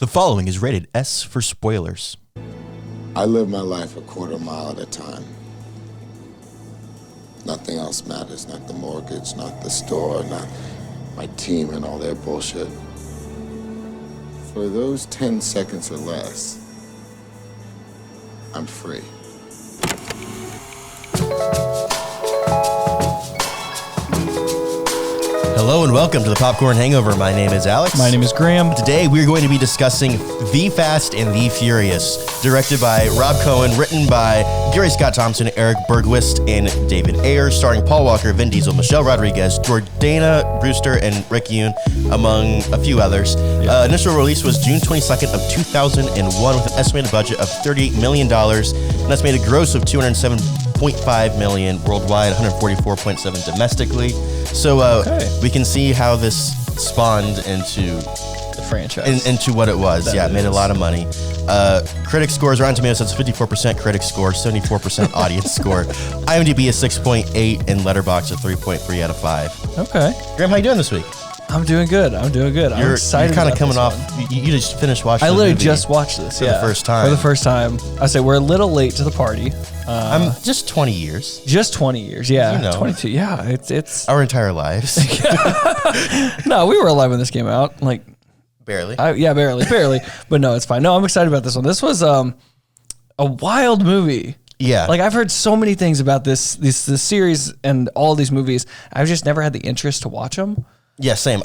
The following is rated S for spoilers. I live my life a quarter mile at a time. Nothing else matters, not the mortgage, not the store, not my team and all their bullshit. For those 10 seconds or less, I'm free. Hello and welcome to the Popcorn Hangover. My name is Alex. My name is Graham. Today we're going to be discussing The Fast and the Furious, directed by Rob Cohen, written by Gary Scott Thompson, Eric Bergquist, and David Ayer, starring Paul Walker, Vin Diesel, Michelle Rodriguez, Jordana Brewster, and Rick Yoon, among a few others. Initial release was June 22nd of 2001 with an estimated budget of $38 million, an estimated gross of $207.5 million worldwide, 144.7 domestically. So we can see how this spawned into The franchise. into what it was. That It made a is. lot of money. Critic scores, Rotten Tomatoes says 54% critic score, 74% audience score. IMDb is 6.8 and Letterboxd a 3.3 out of 5. Okay. Graham, how you doing this week? I'm doing good. I'm You're excited. kind of about coming this off. one. You just finished watching. I the literally movie. just watched this for the first time. For the first time. I say we're a little late to the party. I'm just 20 years. Just 20 years. Yeah. You know. 22. Yeah. It's Our entire lives. no, we were alive when this came out. Like, Barely. barely. But no, it's fine. No, I'm excited about this one. This was a wild movie. Yeah. Like, I've heard so many things about this series and all these movies. I've just never had the interest to watch them. Yeah, same.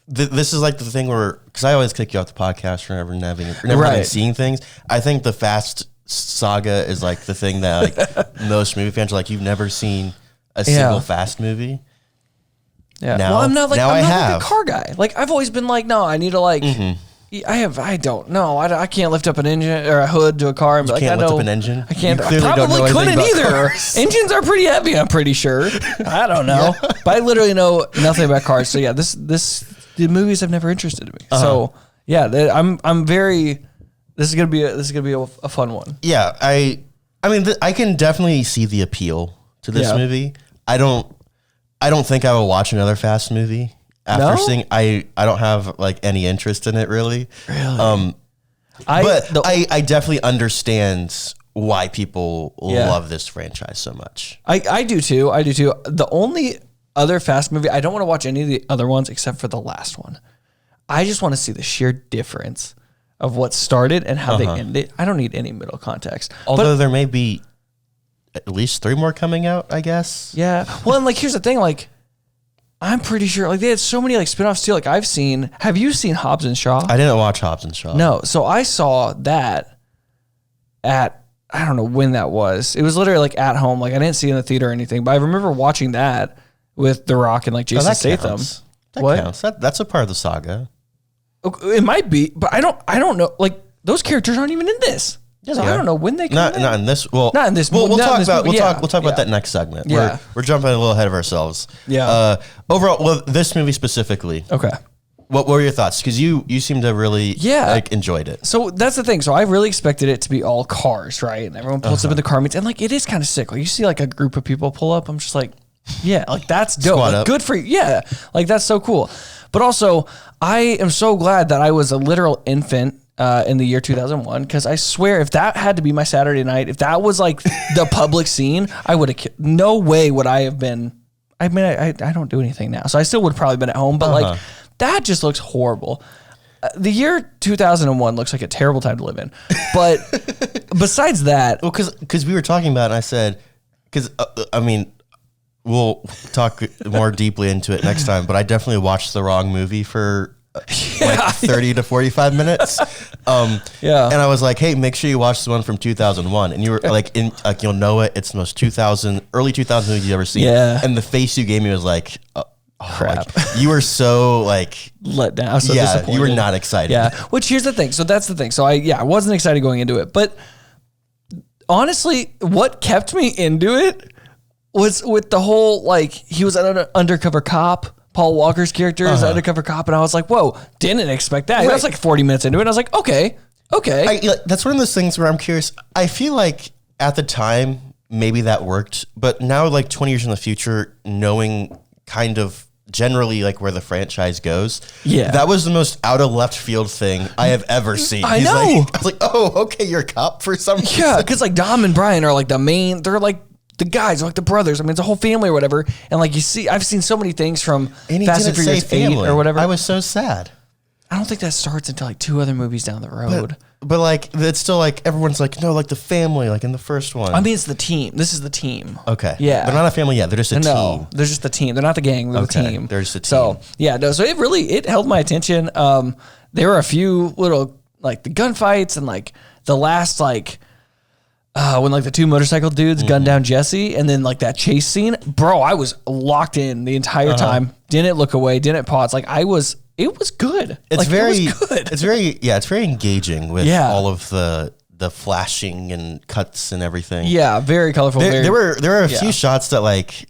This is like the thing where, because I always kick you off the podcast for never having Right. seen things. I think the Fast Saga is like the thing that like most movie fans are like, you've never seen a single Fast movie. Yeah. Now- Well, I'm not like now I like have. a car guy. Like, I've always been like, no, I need to like. I don't know. I can't lift up an engine or a hood to a car and be like, can't I lift know up an engine? I can't. You I clearly don't know probably anything couldn't about either. cars. Engines are pretty heavy. I'm pretty sure. I don't know, but I literally know nothing about cars. So yeah, the movies have never interested me. So yeah, I'm very. This is gonna be a fun one. Yeah, I mean, I can definitely see the appeal to this Yeah. movie. I don't think I will watch another Fast movie after No? seeing. I don't have like any interest in it really. Really. I definitely understand why people Yeah. love this franchise so much. I do too. The only other Fast movie, I don't want to watch any of the other ones except for the last one. I just want to see the sheer difference of what started and how they ended. I don't need any middle context. Although there may be at least 3 more coming out, I guess. Yeah. Well, and like, here's the thing. Like, I'm pretty sure like they had so many like spinoffs too. Like, have you seen Hobbs and Shaw? I didn't watch Hobbs and Shaw. No. So I saw that at, I don't know when that was. It was literally like at home. Like, I didn't see it in the theater or anything, but I remember watching that with The Rock and like Oh, Jason that Statham. counts. That What? counts. That's a part of the saga. It might be, but I don't know. Like, those characters aren't even in this. Yeah, So they I are. don't know when they come Not in. in this. Well, Not in this We'll mo- not talk in this about movie, yeah. we'll talk about Yeah. that next segment. Yeah. We're jumping a little ahead of ourselves. Yeah. Overall, well, this movie specifically. Okay. What were your thoughts? Because you seem to really enjoyed it. So that's the thing. So I really expected it to be all cars, right? And everyone pulls up in the car meets, and like, it is kind of sick. Like, you see like a group of people pull up. I'm just like, yeah, like, that's dope. Squad Like, up. good for you. Yeah. Like, that's so cool. But also, I am so glad that I was a literal infant in the year 2001, because I swear if that had to be my Saturday night, if that was like the public scene, I would have, no way would I have been. I mean, I don't do anything now, so I still would have probably been at home, but like, that just looks horrible. The year 2001 looks like a terrible time to live in. But besides that, Well, because we were talking about it, and I said, because I mean, we'll talk more deeply into it next time, but I definitely watched the wrong movie for like 30 to 45 minutes. Yeah. And I was like, hey, make sure you watch the one from 2001. And you were like, you'll know it. It's the most early 2000 movie you've ever seen. Yeah. And the face you gave me was like, Crap. like, you were so like, let down. I was so yeah, disappointed. you were not excited. Yeah. Which, here's the thing. So that's the thing. So I wasn't excited going into it. But honestly, what kept me into it was with the whole, like, he was an undercover cop. Paul Walker's character is an undercover cop. And I was like, whoa, didn't expect that. I was like 40 minutes into it. I was like, okay. That's one of those things where I'm curious. I feel like at the time, maybe that worked. But now, like 20 years in the future, knowing kind of generally like where the franchise goes. Yeah. That was the most out of left field thing I have ever seen. I know. I was like, oh, okay, you're a cop for some reason. Yeah, because like Dom and Brian are like the main. They're like the guys, like the brothers. I mean, it's a whole family or whatever. And like I've seen so many things from Fast and Furious 8 or whatever. I was so sad. I don't think that starts until like 2 other movies down the road. But like, it's still like, everyone's like, no, like the family, like in the first one. I mean, it's the team. This is the team. Okay. Yeah. They're not a family yet. They're just a team. They're just the team. They're not the gang. They're the team. They're just a team. So, yeah, no, so it held my attention. There were a few little, like the gunfights and like the last, like, when like the 2 motorcycle dudes gunned down Jesse and then like that chase scene. Bro, I was locked in the entire time. Didn't look away. Didn't pause. Like it was good. It's like, very it was good. It's very engaging with all of the flashing and cuts and everything. Yeah, very colorful. There were a few shots that like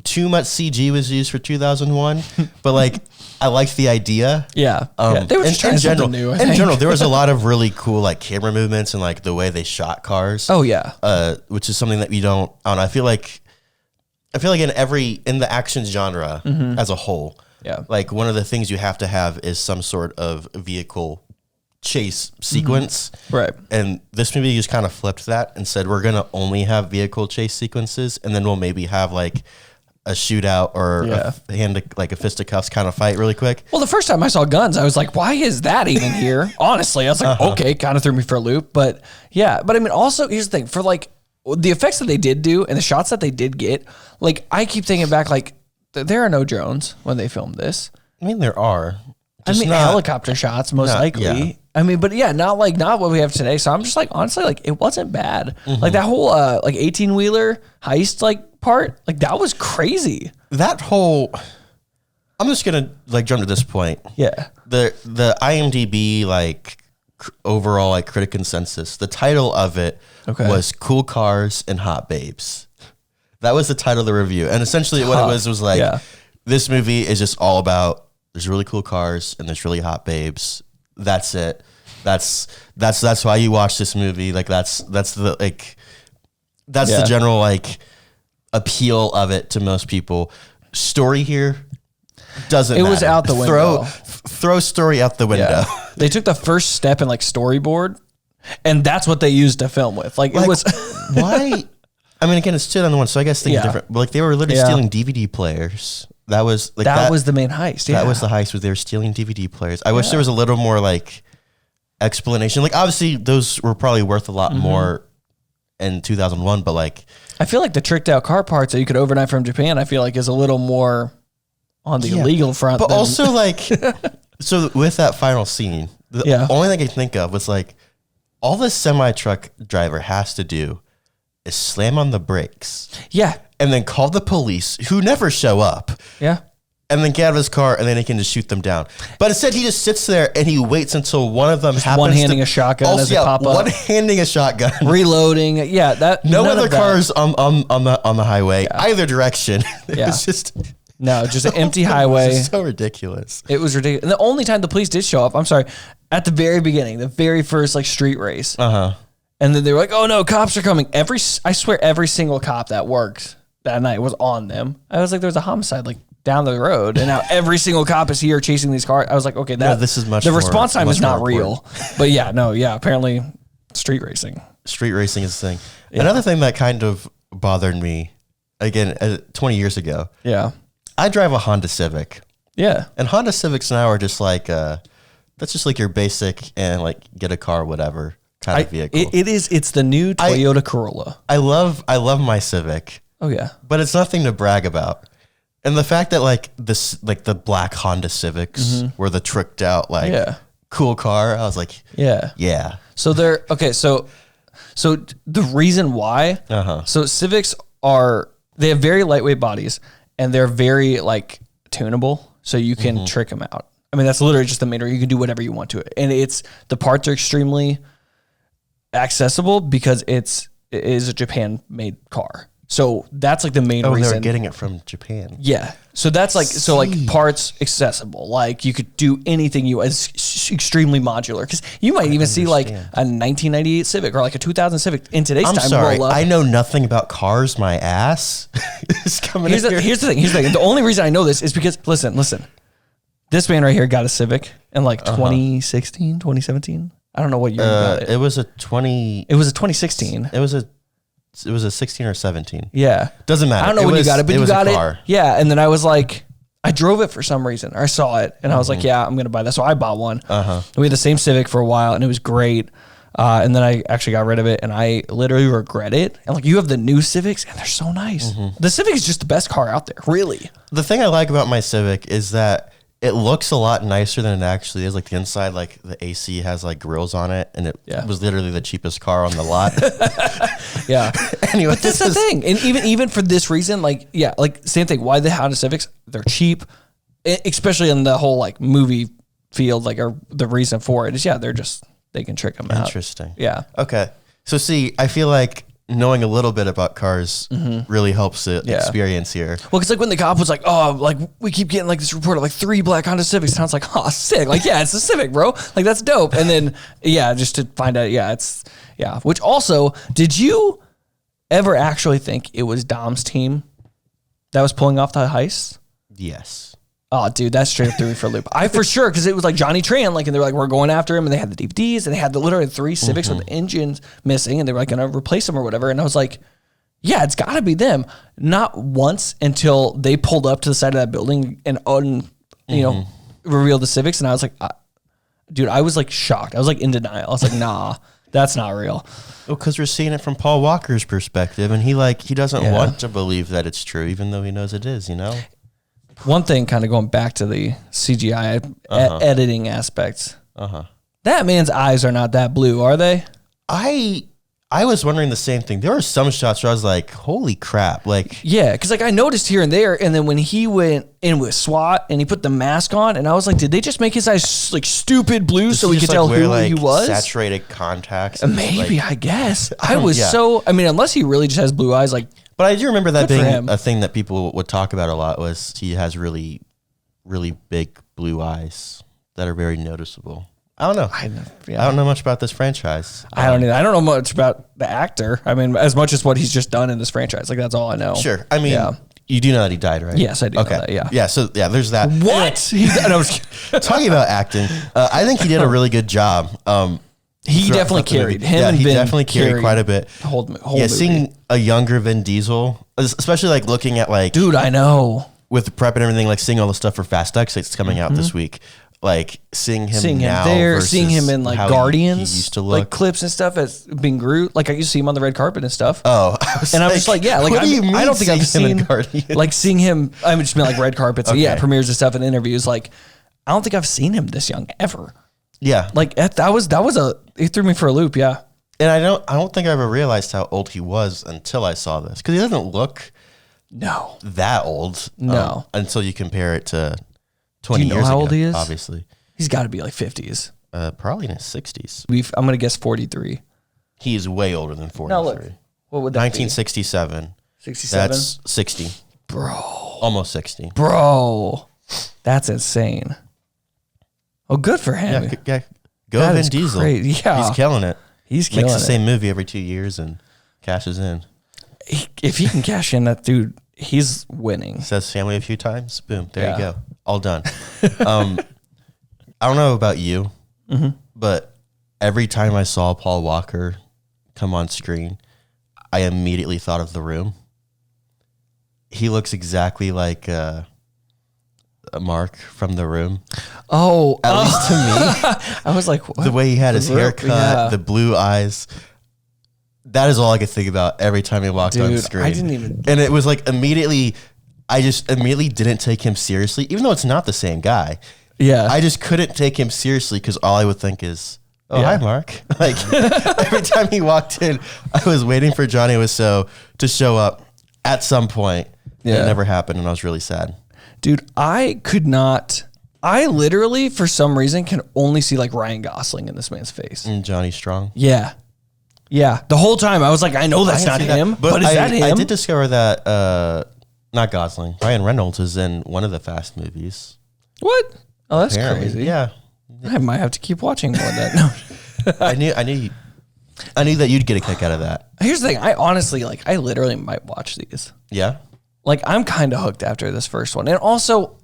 too much CG was used for 2001, but like I liked the idea. Yeah, they were just trying something new. In general, there was a lot of really cool like camera movements and like the way they shot cars. Oh yeah, which is something that you don't. I don't know. I feel like in the action genre as a whole. Yeah. Like one of the things you have to have is some sort of vehicle chase sequence. Right. And this movie just kind of flipped that and said, we're going to only have vehicle chase sequences. And then we'll maybe have like a shootout or a fisticuffs kind of fight really quick. Well, the first time I saw guns, I was like, why is that even here? Honestly, I was like, okay, kind of threw me for a loop. But yeah, but I mean, also here's the thing for like the effects that they did do and the shots that they did get, like I keep thinking back, like, there are no drones when they filmed this. I mean, there are. Helicopter shots, most likely. Yeah. I mean, but yeah, not what we have today. So I'm just like, honestly, like it wasn't bad. Like that whole like 18-wheeler heist like part, like that was crazy. That whole, I'm just gonna like jump to this point. Yeah. The IMDb like overall like critic consensus. The title of it was "Cool Cars and Hot Babes." That was the title of the review. And essentially what it was like, this movie is just all about, there's really cool cars and there's really hot babes. That's it. That's why you watch this movie. Like that's the general like appeal of it to most people. Story here doesn't matter. It was out the window. Throw story out the window. Yeah. They took the first step in like storyboard and that's what they used to film with. Like it was why. I mean, again, it's 2001, so I guess things are different. But like they were literally stealing DVD players. That was like that was the main heist. Yeah. That was the heist. Was they were stealing DVD players. I wish there was a little more like explanation. Like obviously those were probably worth a lot more in 2001, but like I feel like the tricked out car parts that you could overnight from Japan, I feel like is a little more on the illegal front. But also like, so with that final scene, the only thing I can think of was like all the semi-truck driver has to do is slam on the brakes. Yeah. And then call the police who never show up. Yeah. And then get out of his car and then he can just shoot them down. But instead he just sits there and he waits until one of them happens one-handing a shotgun as they pop up. One-handing a shotgun. Reloading. Yeah. That no other cars on the highway, either direction. Yeah. It's just no, just an empty highway. It's so ridiculous. It was ridiculous. And the only time the police did show up, I'm sorry, at the very beginning, the very first like street race. And then they were like, "Oh no, cops are coming!" I swear, every single cop that worked that night was on them. I was like, "There's a homicide like down the road, and now every single cop is here chasing these cars." I was like, "Okay, this is much. The response time is not real." But apparently, street racing. Street racing is the thing. Yeah. Another thing that kind of bothered me, again, 20 years ago. Yeah, I drive a Honda Civic. Yeah, and Honda Civics now are just like that's just like your basic and like get a car, whatever. Kind of vehicle. It's the new Toyota Corolla. I love my Civic. Oh yeah. But it's nothing to brag about. And the fact that like this like the black Honda Civics were the tricked out like cool car, I was like, yeah. So they're okay, so the reason why so Civics they have very lightweight bodies and they're very like tunable, so you can trick them out. I mean, that's literally just the main reason. You can do whatever you want to it. And the parts are extremely accessible because it is a Japan-made car. So that's like the main reason. They're getting it from Japan. Yeah. So that's like like parts accessible. Like you could do anything it's extremely modular. Because you might even see like a 1998 Civic or like a 2000 Civic in today's I'm time. sorry, roll up. I know nothing about cars. My ass is coming. Here's the thing. The only reason I know this is because listen. This man right here got a Civic in like 2016, 2017. I don't know what year he got it. It was a 2016. It was a 16 or 17. Yeah. Doesn't matter. I don't know when you got it, but you got it. Yeah. And then I was like, I drove it for some reason. Or I saw it and I was like, yeah, I'm going to buy that. So I bought one. We had the same Civic for a while and it was great. And then I actually got rid of it and I literally regret it. And like you have the new Civics and they're so nice. The Civic is just the best car out there, really. The thing I like about my Civic is that it looks a lot nicer than it actually is. Like the inside, like the AC has like grills on it, and it was literally the cheapest car on the lot. Yeah. Anyway, but that's the thing, and even for this reason, like same thing. Why the Honda Civics? They're cheap, especially in the whole like movie field. Like, or the reason for it is they can trick them out. Interesting. Yeah. Okay. So see, I feel like knowing a little bit about cars really helps the experience here. Well, because like when the cop was like, oh, like we keep getting like this report of like 3 black Honda Civics, and I was like, oh, sick. Like, yeah, it's a Civic, bro. Like, that's dope. And then, just to find out, Which also, did you ever actually think it was Dom's team that was pulling off the heist? Yes. Oh, dude, that straight up threw me for a loop. I for sure, because it was like Johnny Tran, like, and they were like, we're going after him, and they had the DVDs, and they had literally 3 Civics with the engines missing, and they were like going to replace them or whatever. And I was like, yeah, it's got to be them. Not once until they pulled up to the side of that building and revealed the Civics, and I was like, dude, I was like shocked. I was like in denial. I was like, nah, that's not real. Well, because we're seeing it from Paul Walker's perspective, and he doesn't want to believe that it's true, even though he knows it is. One thing, kind of going back to the CGI editing aspects. That man's eyes are not that blue, are they? I was wondering the same thing. There were some shots where I was like, holy crap. Like, yeah, because like I noticed here and there, and then when he went in with SWAT and he put the mask on, and I was like, did they just make his eyes like stupid blue so we could tell who he was? Saturated contacts. Maybe, I guess. I was unless he really just has blue eyes, like. But I do remember that being a thing that people would talk about a lot was he has really, really big blue eyes that are very noticeable. I don't know. I don't know much about this franchise. I don't either. I don't know much about the actor. I mean, as much as what he's just done in this franchise. Like, that's all I know. Sure. I mean, you do know that he died, right? Yes, I do know that, yeah. Yeah, so, there's that. What? Talking about acting, I think he did a really good job. He definitely carried him. Yeah, he definitely carried quite a bit. Whole movie. Seeing a younger Vin Diesel, especially like looking at like, dude, I know, with the prep and everything, like seeing all the stuff for Fast Saga that's coming out this week, like seeing him now there, seeing him in like Guardians, he used to look, like clips and stuff as being Groot. Like I used to see him on the red carpet and stuff. Oh, I was just like, yeah, like I don't think I've seen like seeing him. I just mean like red carpets, premieres and stuff and interviews. Like I don't think I've seen him this young ever. Yeah, like it threw me for a loop. Yeah, and I don't think I ever realized how old he was until I saw this, because he doesn't look that old. Until you compare it to 20 years ago. How old he is? Obviously, he's got to be like 50s. Probably in his 60s. I'm gonna guess 43. He is way older than 43. Now look, what would that 1967. be? 67. That's 60, bro. Almost 60, bro. That's insane. Oh, good for him. Yeah, go Vin Diesel. Crazy. Yeah, he's killing it. Makes the same movie every 2 years and cashes in. If he can cash in, that dude, he's winning. Says family a few times. Boom. There you go. All done. I don't know about you, but every time I saw Paul Walker come on screen, I immediately thought of The Room. He looks exactly like Mark from The Room. Oh, at least to me. I was like, what? The way he had his haircut, the blue eyes. That is all I could think about every time he walked on screen. I didn't even. And it was like I just immediately didn't take him seriously, even though it's not the same guy. Yeah. I just couldn't take him seriously because all I would think is, hi, Mark. Like every time he walked in, I was waiting for Johnny Wiseau to show up at some point. Yeah. And it never happened, and I was really sad. Dude, I literally, for some reason, can only see like Ryan Gosling in this man's face. And Johnny Strong. Yeah. Yeah. The whole time I was like, I know that's not him, but is that him? I did discover that, not Gosling, Ryan Reynolds is in one of the Fast movies. What? Oh, that's crazy. Yeah. I might have to keep watching more of that. No. I knew that you'd get a kick out of that. Here's the thing. I honestly, I literally might watch these. Yeah? Like, I'm kind of hooked after this first one. And also,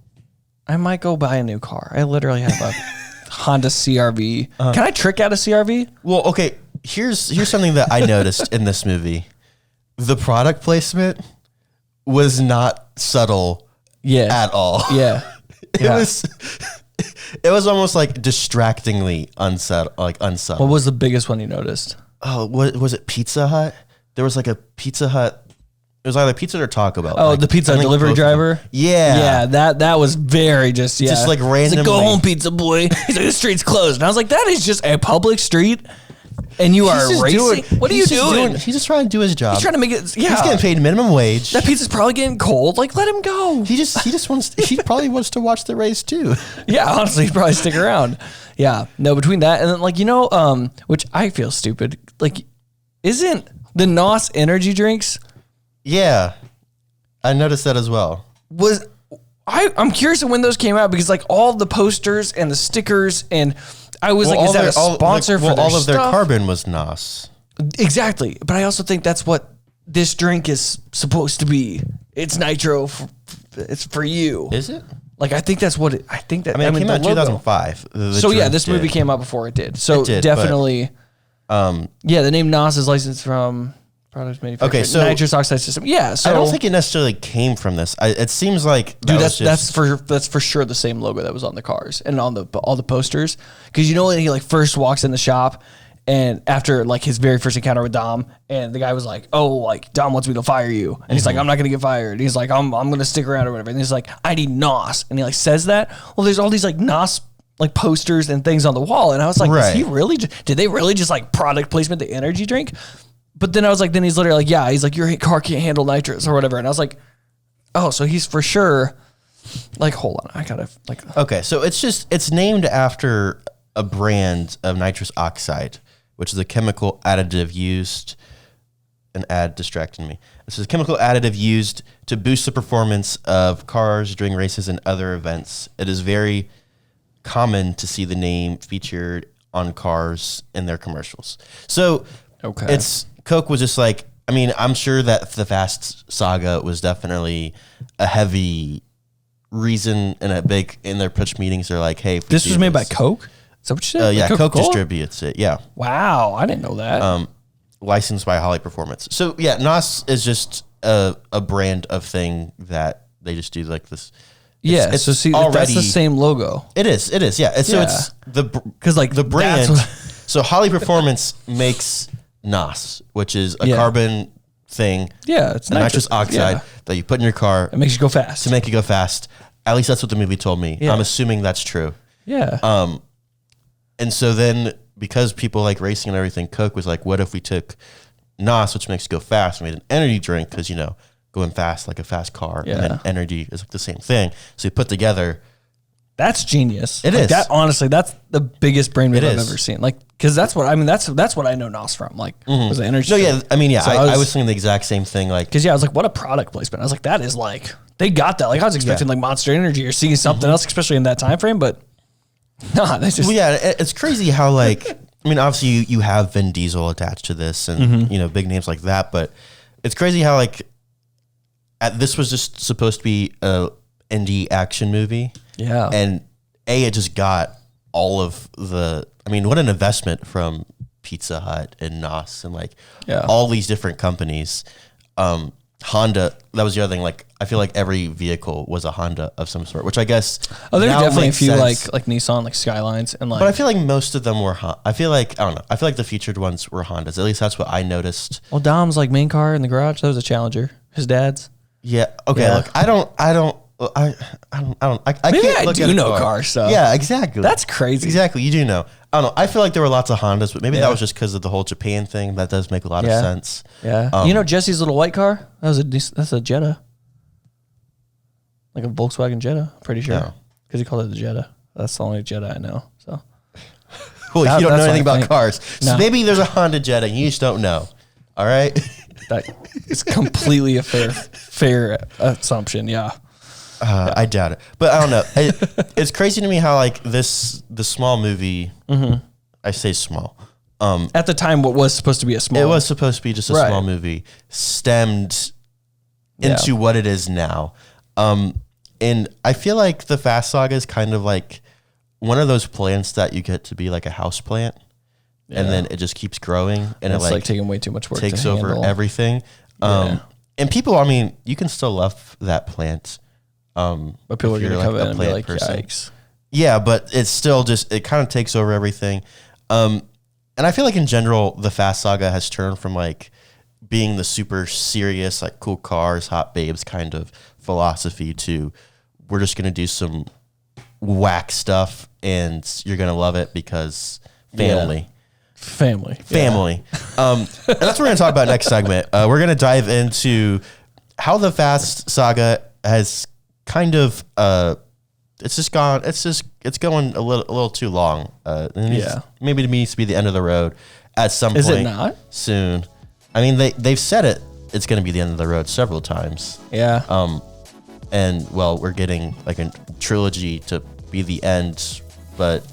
I might go buy a new car. I literally have a Honda CRV. Can I trick out a CRV? Well, okay. Here's something that I noticed in this movie. The product placement was not subtle at all. Yeah. It was almost like distractingly unsubtle. What was the biggest one you noticed? Oh, was it Pizza Hut? There was like a Pizza Hut. It was either Pizza Hut or Taco Bell. Oh, the pizza delivery driver? Yeah. Yeah, that was very just like randomly. He's like, go home, pizza boy. He's like, the street's closed. And I was like, that is just a public street. And you are racing? What are you doing? He's just trying to do his job. He's trying to make it. Yeah. He's getting paid minimum wage. That pizza's probably getting cold. Like, let him go. He probably wants to watch the race too. Yeah, honestly, he'd probably stick around. Yeah. No, between that and then which I feel stupid. Like, isn't the NOS energy drinks? Yeah. I noticed that as well. I'm curious of when those came out because all the posters and the stickers and I was is that a sponsor for their all of their stuff? carbon was NOS. Exactly. But I also think that's what this drink is supposed to be. It's nitro. It's for you. Is it? I think that's what I think that. It came out in 2005. So yeah, this movie came out before it did. So definitely. The name NOS is licensed from products manufactured. Okay, so nitrous oxide system. Yeah, so I don't think it necessarily came from this. It seems like that's for sure the same logo that was on the cars and on all the posters. Because when he first walks in the shop and after his very first encounter with Dom, and the guy was like, "Oh, Dom wants me to fire you," and he's like, "I'm not gonna get fired." And he's like, "I'm gonna stick around or whatever." And he's like, "I need NOS," and he says that. Well, there's all these NOS posters and things on the wall, and I was like, right. Is he really? Did they really just product placement the energy drink? But then I was like, then he's literally he's like, your car can't handle nitrous or whatever. And I was like, oh, so he's for sure hold on. I gotta okay. So it's named after a brand of nitrous oxide, which is a chemical additive used, an ad distracting me. This is a chemical additive used to boost the performance of cars during races and other events. It is very common to see the name featured on cars in their commercials. So okay. Coke was just I'm sure that the Fast Saga was definitely a heavy reason and in their pitch meetings. They're like, hey, this was made by Coke? Is that what you said? Yeah, Coke distributes it. Yeah. Wow, I didn't know that. Licensed by Holly Performance. So yeah, NOS is just a brand of thing that they just do this. Yeah, so see, that's the same logo. It is. Yeah. So it's the brand. So Holly Performance makes NOS, which is a carbon thing. Yeah, it's nitrous oxide that you put in your car. It makes you go fast. To make you go fast. At least that's what the movie told me. Yeah. I'm assuming that's true. Yeah. And so then because people like racing and everything, Coke was like, what if we took NOS, which makes you go fast, and made an energy drink because, going fast like a fast car, and then energy is the same thing. So you put together. That's genius. It is. That honestly, that's the biggest brain move I've ever seen. Because that's what that's what I know NOS from. Was the energy. No, yeah. So I was thinking the exact same thing. Because I was like, what a product placement. I was like, that is they got that. I was expecting Monster Energy or seeing something else, especially in that time frame. But no, that's just. Well, yeah, it's crazy how obviously you have Vin Diesel attached to this, and big names like that. But it's crazy how this was just supposed to be a indie action movie. Yeah. And it just got all of what an investment from Pizza Hut and NOS and all these different companies. Honda, that was the other thing. I feel like every vehicle was a Honda of some sort, which I guess. Oh, there were definitely a few like Nissan, Skylines, and But I feel like most of them were. I feel like the featured ones were Hondas. At least that's what I noticed. Well, Dom's main car in the garage. That was a Challenger. His dad's. Yeah. Okay. Yeah. Look, I can't. Maybe I do know car stuff. Yeah, exactly. That's crazy. Exactly. You do know. I don't know. I feel like there were lots of Hondas, but maybe that was just because of the whole Japan thing. That does make a lot of sense. Yeah. Jesse's little white car? That's a Jetta. Like a Volkswagen Jetta, I'm pretty sure. Because he called it the Jetta. That's the only Jetta I know. So. Well, you don't know anything about cars. No. So maybe there's a Honda Jetta and you just don't know. All right? That is completely a fair assumption, yeah. I doubt it, but I don't know. It's crazy to me how like the small movie. I say small. At the time, what was supposed to be a small, it was supposed to be just a small movie, stemmed into what it is now. And I feel like the Fast Saga is kind of like one of those plants that you get to be like a house plant, and then it just keeps growing, and it's it like taking way too much work. Takes to over handle. everything. And people, I mean, you can still love that plant. But people are going to come in and be like, yikes. Yeah, but it's still just, it kind of takes over everything. And I feel like in general, the Fast Saga has turned from like being the super serious, like cool cars, hot babes kind of philosophy to we're just going to do some whack stuff and you're going to love it because family. Yeah. Family. And that's what we're going to talk about next segment. We're going to dive into how the Fast Saga has kind of, it's going a little too long. Maybe it needs to be the end of the road at some point. Is it not? Soon. I mean, they've said it's going to be the end of the road several times. Yeah. And well, we're getting like a trilogy to be the end, but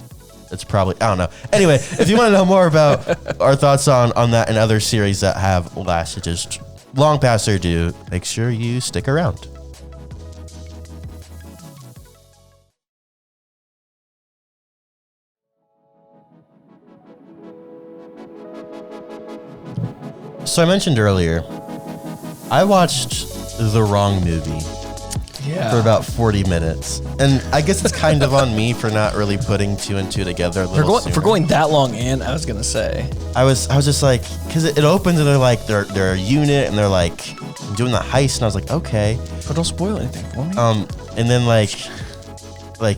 it's probably, I don't know. Anyway, if you want to know more about our thoughts on that and other series that have lasted just long past their due, make sure you stick around. So I mentioned earlier, I watched the wrong movie for about 40 minutes. And I guess it's kind of on me for not really putting two and two together a little for going that long in, I was going to say. I was just like, because it opens and they're like, they're a unit and they're like doing the heist. And I was like, okay. But don't spoil anything for me. And then like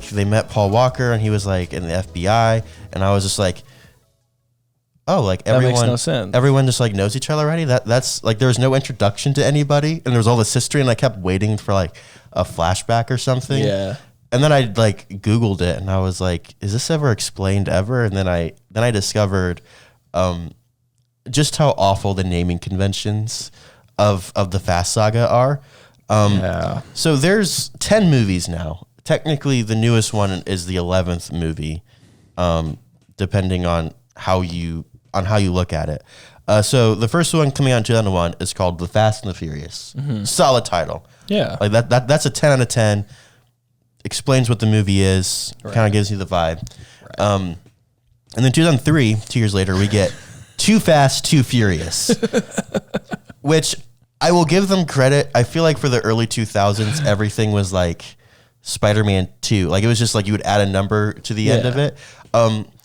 they met Paul Walker and he was like in the FBI. And I was just like, oh, like everyone, that makes no sense. Everyone just like knows each other already. That's like there was no introduction to anybody, and there was all this history, and I kept waiting for like a flashback or something. Yeah. And then I like Googled it, and I was like, "Is this ever explained ever?" And then I discovered just how awful the naming conventions of the Fast Saga are. So there's 10 movies now. Technically, the newest one is the 11th movie, depending on how you look at it. So the first one coming out in 2001 is called The Fast and the Furious. Solid title. Yeah. Like that's a 10 out of 10. Explains what the movie is. Right. Kind of gives you the vibe. Right. And then 2003, 2 years later, we get Too Fast, Too Furious, which I will give them credit. I feel like for the early 2000s, everything was like Spider-Man 2. Like it was just like you would add a number to the end of it.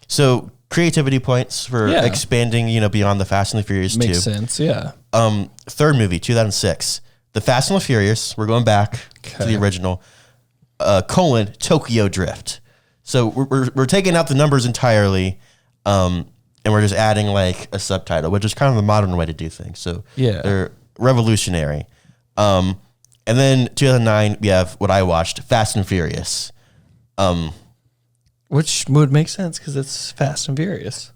So creativity points for expanding, beyond the Fast and the Furious 2. Makes sense, yeah. Third movie, 2006, The Fast and the Furious. We're going back to the original. Tokyo Drift. So we're taking out the numbers entirely, and we're just adding like a subtitle, which is kind of the modern way to do things. So they're revolutionary. And then 2009, we have what I watched, Fast and Furious. Which would make sense because it's Fast and Furious.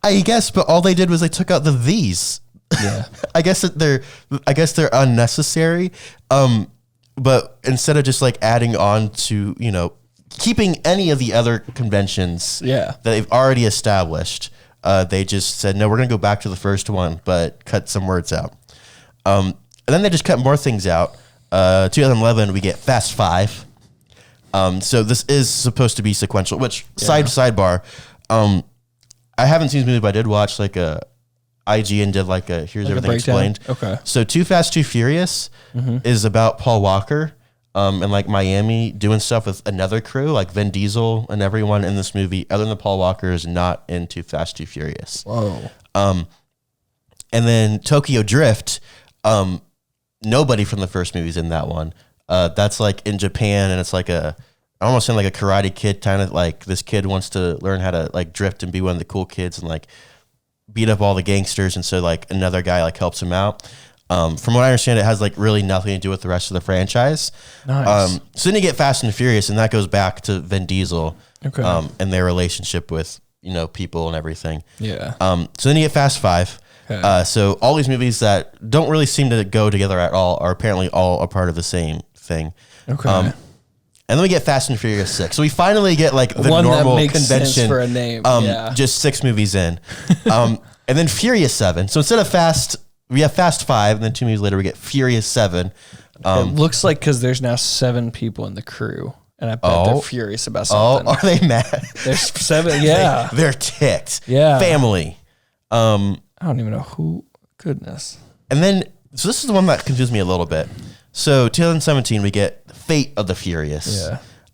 I guess, but all they did was they took out the these. Yeah. I guess they're unnecessary. But instead of just like adding on to, keeping any of the other conventions that they've already established, they just said, no, we're going to go back to the first one, but cut some words out. And then they just cut more things out. 2011, we get Fast 5. So this is supposed to be sequential, which sidebar. I haven't seen this movie, but I did watch like a IGN did like a here's everything explained. Okay. So Too Fast, Too Furious is about Paul Walker and like Miami doing stuff with another crew, like Vin Diesel and everyone in this movie, other than Paul Walker, is not in Too Fast, Too Furious. Whoa. And then Tokyo Drift, nobody from the first movie is in that one. That's like in Japan, and it's like I almost sound like a Karate Kid kind of like this kid wants to learn how to like drift and be one of the cool kids and like beat up all the gangsters, and so like another guy like helps him out. From what I understand, it has like really nothing to do with the rest of the franchise. Nice. So then you get Fast and Furious, and that goes back to Vin Diesel and their relationship with people and everything. Yeah. So then you get Fast 5. Okay. So all these movies that don't really seem to go together at all are apparently all a part of the same thing. Okay. And then we get Fast and Furious 6. So we finally get like the One normal that makes convention sense for a name. just 6 movies in. And then Furious 7. So instead of Fast, we have Fast 5, and then 2 movies later we get Furious 7. It looks like because there's now 7 people in the crew, and I bet they're furious about something. Are they mad? There's 7, yeah. They're ticked. Yeah. Family. I don't even know who. Goodness. And then, so this is the one that confused me a little bit. So 2017, we get Fate of the Furious.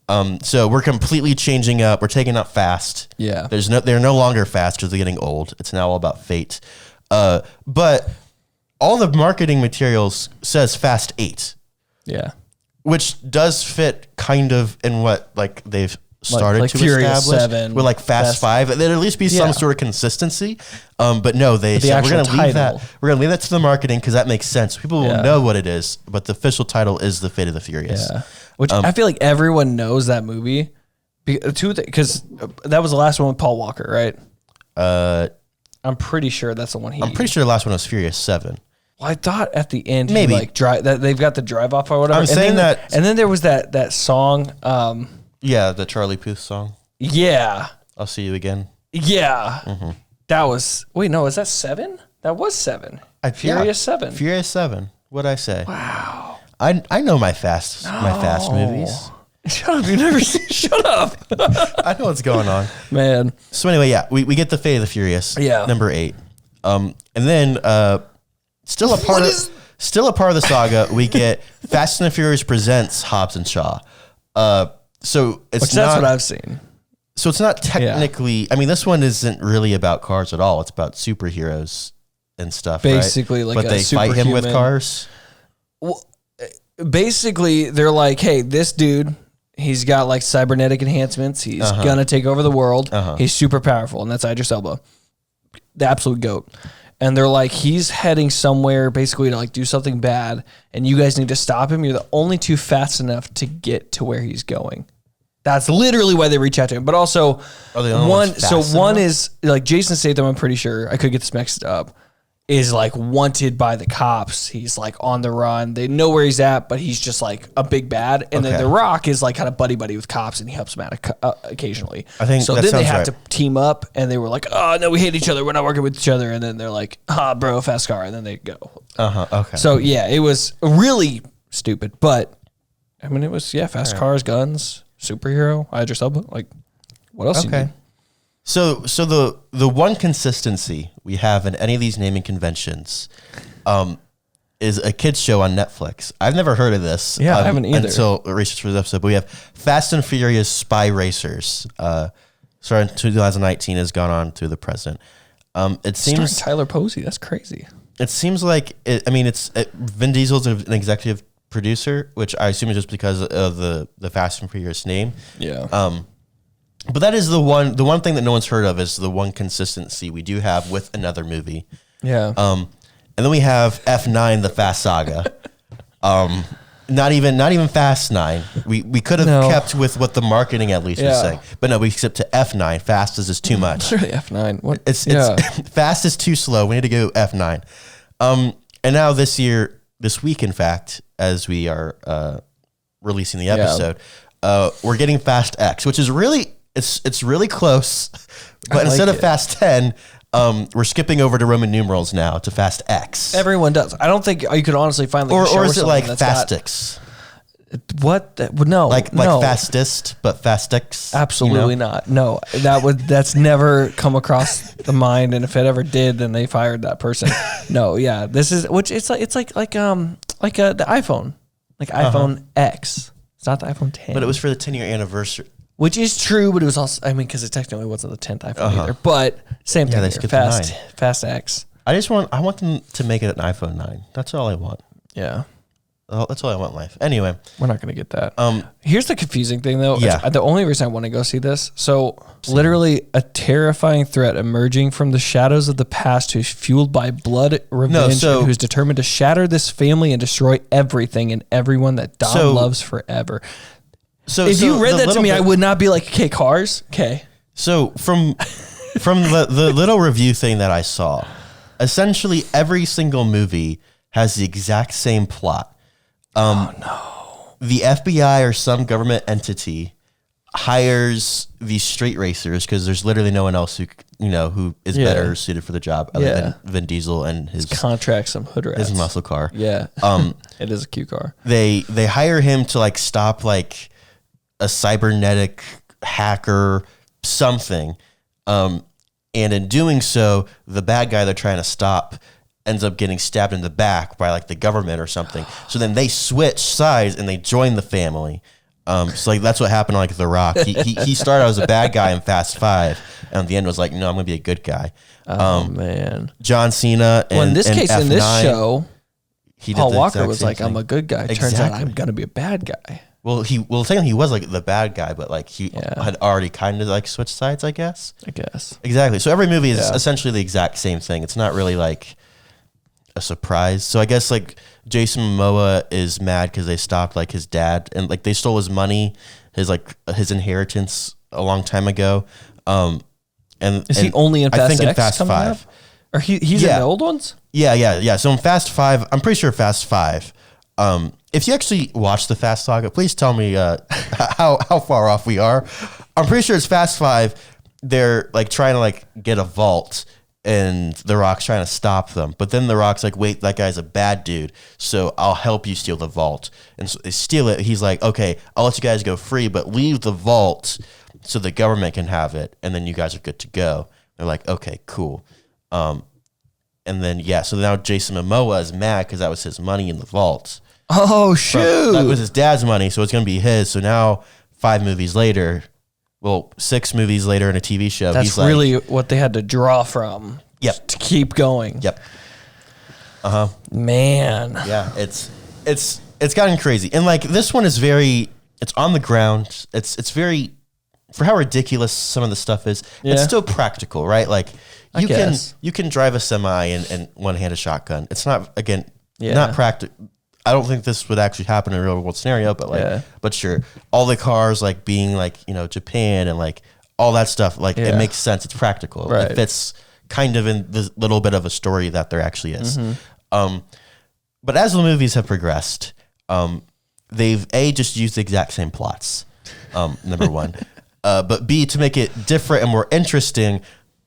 Yeah. So we're completely changing up. We're taking up Fast. Yeah. They're no longer Fast because they're getting old. It's now all about Fate. But all the marketing materials says Fast 8. Yeah. Which does fit kind of in what like they've started like to Furious establish 7, with like Fast 5. There'd at least be some sort of consistency. But no, they said we're going to leave that. We're going to leave that to the marketing because that makes sense. People will know what it is, but the official title is The Fate of the Furious. Yeah. Which I feel like everyone knows that movie because that was the last one with Paul Walker, right? I'm pretty sure that's the one I'm pretty sure the last one was Furious 7. Well, I thought at the end Maybe. he like that they've got the drive off or whatever. I'm saying that, and then there was that song. Yeah, the Charlie Puth song. Yeah. I'll see you again. Yeah. Mm-hmm. That was no, is that 7? That was 7. Furious 7. Furious 7. What'd I say? Wow. I know my fast movies. Shut up! You never. Shut up, I know what's going on, man. So anyway, yeah, we get The Fate of the Furious. Yeah. Number 8. And then still a part of the saga, we get Fast and the Furious presents Hobbs and Shaw. So it's That's what I've seen. So it's not technically. I mean, this one isn't really about cars at all. It's about superheroes and stuff. Basically, right? like but they fight him with cars. Well, basically, they're like, "Hey, this dude, he's got like cybernetic enhancements. He's gonna take over the world. He's super powerful, and that's Idris Elba, the absolute GOAT." And they're like, he's heading somewhere basically to like do something bad, and you guys need to stop him. You're the only two fast enough to get to where he's going. That's literally why they reach out to him. But also, one is like Jason Statham. I'm pretty sure I could get this mixed up. Is like wanted by the cops. He's like on the run. They know where he's at, but he's just like a big bad. And then The Rock is like kind of buddy with cops, and he helps them out occasionally. I think so. Then they have to team up, and they were like, "Oh no, we hate each other. We're not working with each other." And then they're like, "Ah, bro, fast car." And then they go. Okay. So yeah, it was really stupid, but I mean, it was fast cars, guns, superhero, Idris Elba. Like, what else? You need? So the one consistency we have in any of these naming conventions is a kids show on Netflix. I've never heard of this. Yeah, I haven't either. Until research for this episode. But we have Fast and Furious Spy Racers. Starting in 2019 has gone on through the present. It seems Tyler Posey. That's crazy. It seems like Vin Diesel's an executive producer, which I assume is just because of the Fast and Furious name. Yeah. But that is the one thing that no one's heard of is the one consistency we do have with another movie. Yeah. And then we have F9, the Fast Saga. Not even Fast 9. We could have kept with what the marketing at least was saying. But no, we skipped to F9. Fast is just too much. Literally F9. What? It's Fast is too slow. We need to go F9. And now this week, in fact, as we are releasing the episode, we're getting Fast X, which is really it's really close. But instead of Fast 10, we're skipping over to Roman numerals now to Fast X. Everyone does. I don't think you could honestly find like a show or is it like Fastix? What? No, like no. Fastest, but Fastix? Absolutely not. No, that's never come across the mind. And if it ever did, then they fired that person. No, yeah, this is it's like the iPhone, like iPhone X. It's not the iPhone 10. But it was for the 10-year anniversary. Which is true, but it was also, I mean, because it technically wasn't the 10th iPhone either. But same thing. They here. skipped Fast X. I want them to make it an iPhone 9. That's all I want. Yeah. Oh, that's all I want in life. Anyway. We're not going to get that. Here's the confusing thing, though. Yeah. The only reason I want to go see this. So, literally, a terrifying threat emerging from the shadows of the past who's fueled by blood, revenge, and who's determined to shatter this family and destroy everything and everyone that Dom loves forever. So if you read that to me, I would not be like, okay, cars. Okay. So from the little review thing that I saw, essentially every single movie has the exact same plot. Oh no. the FBI or some government entity hires these street racers because there's literally no one else who is better suited for the job other than Vin Diesel and his contract, some hood rats. His muscle car. Yeah. It is a cute car. They hire him to like stop like a cybernetic hacker something. And in doing so, the bad guy they're trying to stop ends up getting stabbed in the back by like the government or something. So then they switch sides and they join the family. So like that's what happened to like The Rock. He started out as a bad guy in Fast 5, and at the end was like, no, I'm gonna be a good guy. Man. John Cena. Well, in this case, F9, in this show, Paul Walker was like, thing. I'm a good guy. Turns out I'm gonna be a bad guy. Well, technically he was like the bad guy, but like he had already kind of like switched sides, I guess. Exactly. So every movie is essentially the exact same thing. It's not really like a surprise. So I guess like Jason Momoa is mad because they stopped like his dad and like they stole his money, his inheritance a long time ago. And is he only in Fast I think X in Fast 5? Or he's in the old ones? Yeah. So in Fast 5, I'm pretty sure Fast 5. If you actually watch the Fast Saga, please tell me how far off we are. I'm pretty sure it's Fast 5. They're like trying to like get a vault, and The Rock's trying to stop them. But then The Rock's like, wait, that guy's a bad dude, so I'll help you steal the vault. And so they steal it. He's like, okay, I'll let you guys go free, but leave the vault so the government can have it, and then you guys are good to go. They're like, okay, cool. And then, so now Jason Momoa is mad because that was his money in the vault. Oh, shoot. That was his dad's money, so it's going to be his. So now 6 movies later in a TV show. That's really what they had to draw from. Yep. To keep going. Yep. Man. Yeah, it's gotten crazy. And like this one is it's on the ground. It's very, for how ridiculous some of the stuff is, it's still practical, right? Like you can drive a semi and one-hand a shotgun. It's not, again, not practical. I don't think this would actually happen in a real world scenario, but but sure, all the cars like being like, Japan and like all that stuff, like it makes sense. It's practical. Right. It fits kind of in the little bit of a story that there actually is. But as the movies have progressed, they've just used the exact same plots. Number one, but B, to make it different and more interesting,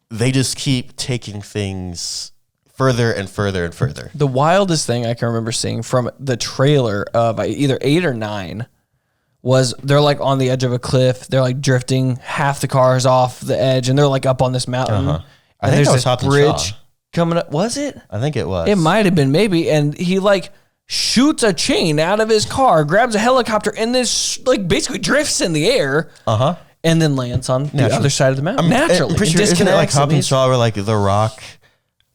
they just keep taking things further and further and further. The wildest thing I can remember seeing from the trailer of either 8 or 9 was they're like on the edge of a cliff. They're like drifting, half the cars off the edge, and they're like up on this mountain. I think that was Hobbs and bridge Shaw. coming up. Was it? I think it was. It might have been, maybe. And he like shoots a chain out of his car, grabs a helicopter, and this like basically drifts in the air. And then lands on the other side of the mountain. Naturally. I'm pretty sure, isn't it like Hobbs and Shaw where like The Rock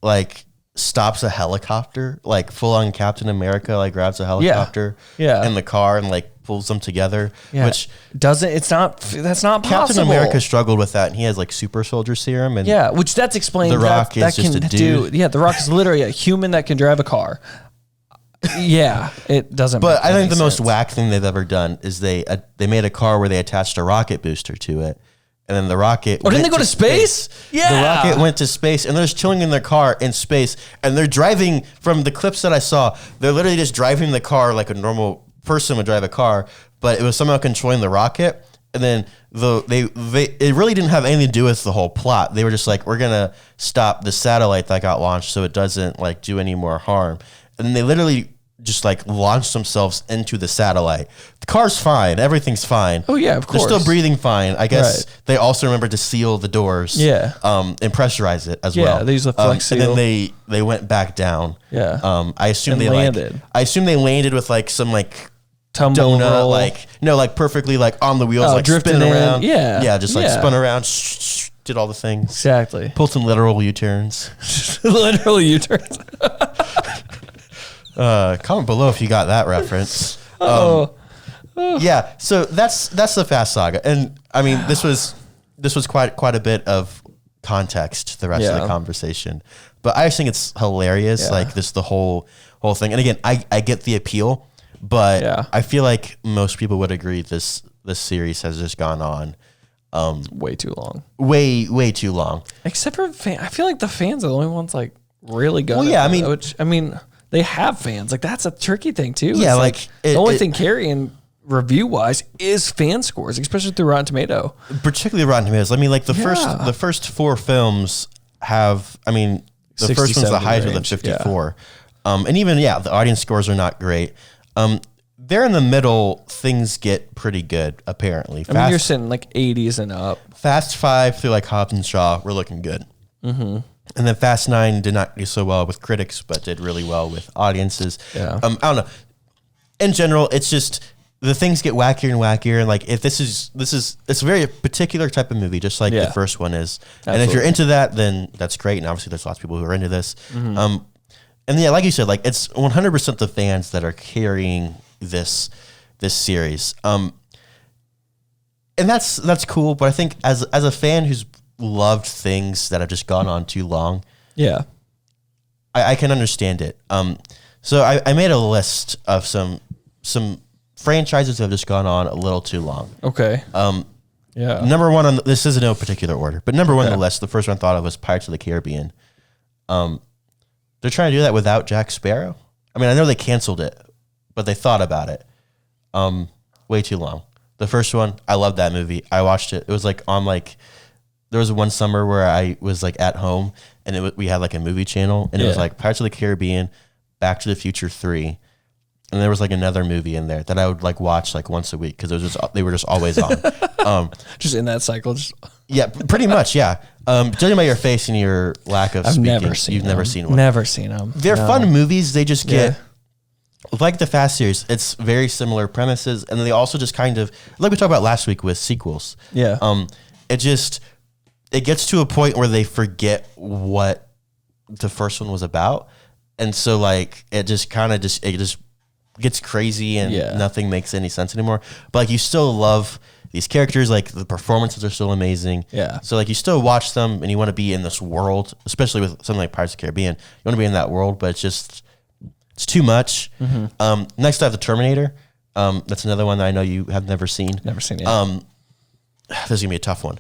like stops a helicopter, like full on Captain America, like grabs a helicopter in the car and like pulls them together, which that's not possible. Captain America struggled with that, and he has like super soldier serum, and which that's explained. The Rock is just a dude. The Rock is literally a human that can drive a car. It doesn't. But I think the most whack thing they've ever done is they made a car where they attached a rocket booster to it. And then the rocket didn't they go to space? Yeah. The rocket went to space, and they're just chilling in their car in space. And they're driving, from the clips that I saw, they're literally just driving the car like a normal person would drive a car, but it was somehow controlling the rocket. And then it really didn't have anything to do with the whole plot. They were just like, we're going to stop the satellite that got launched so it doesn't like do any more harm. And they literally just like launched themselves into the satellite. The car's fine. Everything's fine. Oh yeah, of course. They're still breathing fine. I guess they also remembered to seal the doors. Yeah. And pressurize it as well. Yeah, they used the flex seal. And then they went back down. Yeah. I assume they landed. I assume they landed with like some like tumble donut, roll. like perfectly like on the wheels, like spinning around. Yeah. Yeah, just like spun around, did all the things. Exactly. Pulled some literal U-turns. Literal U-turns. Comment below if you got that reference. Yeah, so that's the Fast Saga, and I mean this was quite a bit of context to the rest of the conversation, but I just think it's hilarious, like the whole thing. And again, I get the appeal, but I feel like most people would agree this series has just gone on way too long, way too long. Except for I feel like the fans are the only ones like really good. Well, yeah, I mean. They have fans. Like, that's a tricky thing, too. Yeah, it's like the only thing carrying review wise is fan scores, especially through Rotten Tomato. Particularly Rotten Tomatoes. I mean, like the Yeah. first 4 films have, I mean, the 60, first one's the 70 highest with a range, 54. And even, the audience scores are not great. There in the middle, things get pretty good, apparently. I mean, you're sitting like 80s and up. Fast 5 through like Hobbs and Shaw were looking good. Mm-hmm. And then Fast 9 did not do so well with critics, but did really well with audiences. Yeah. I don't know. In general, it's just the things get wackier and wackier. And like, if it's a very particular type of movie, just like the first one is. Absolutely. And if you're into that, then that's great. And obviously there's lots of people who are into this. And yeah, like you said, like it's 100% the fans that are carrying this series. And that's cool. But I think as a fan who's loved things that have just gone on too long, Yeah. I can understand it. So I made a list of some franchises that have just gone on a little too long. Okay. Yeah. Number one this is in no particular order, but number one on the list, the first one I thought of was Pirates of the Caribbean. They're trying to do that without Jack Sparrow. I mean, I know they canceled it, but they thought about it. Way too long. The first one, I loved that movie. I watched it. It was like on there was one summer where I was like at home and we had like a movie channel and it was like Pirates of the Caribbean, Back to the Future 3. And there was like another movie in there that I would like watch like once a week because they were just always on. Just in that cycle. Yeah, pretty much. Yeah. Judging by your face and your lack of speaking, never seen you've them. never seen one. Never seen them. They're fun movies. They just get like the Fast series. It's very similar premises, and they also just kind of like we talked about last week with sequels. Yeah. It gets to a point where they forget what the first one was about, and so like it just gets crazy and nothing makes any sense anymore. But like you still love these characters, like the performances are still amazing. Yeah. So like you still watch them and you want to be in this world, especially with something like Pirates of the Caribbean. You want to be in that world, but it's too much. Mm-hmm. Next I have the Terminator. That's another one that I know you have never seen. Never seen it. This is gonna be a tough one.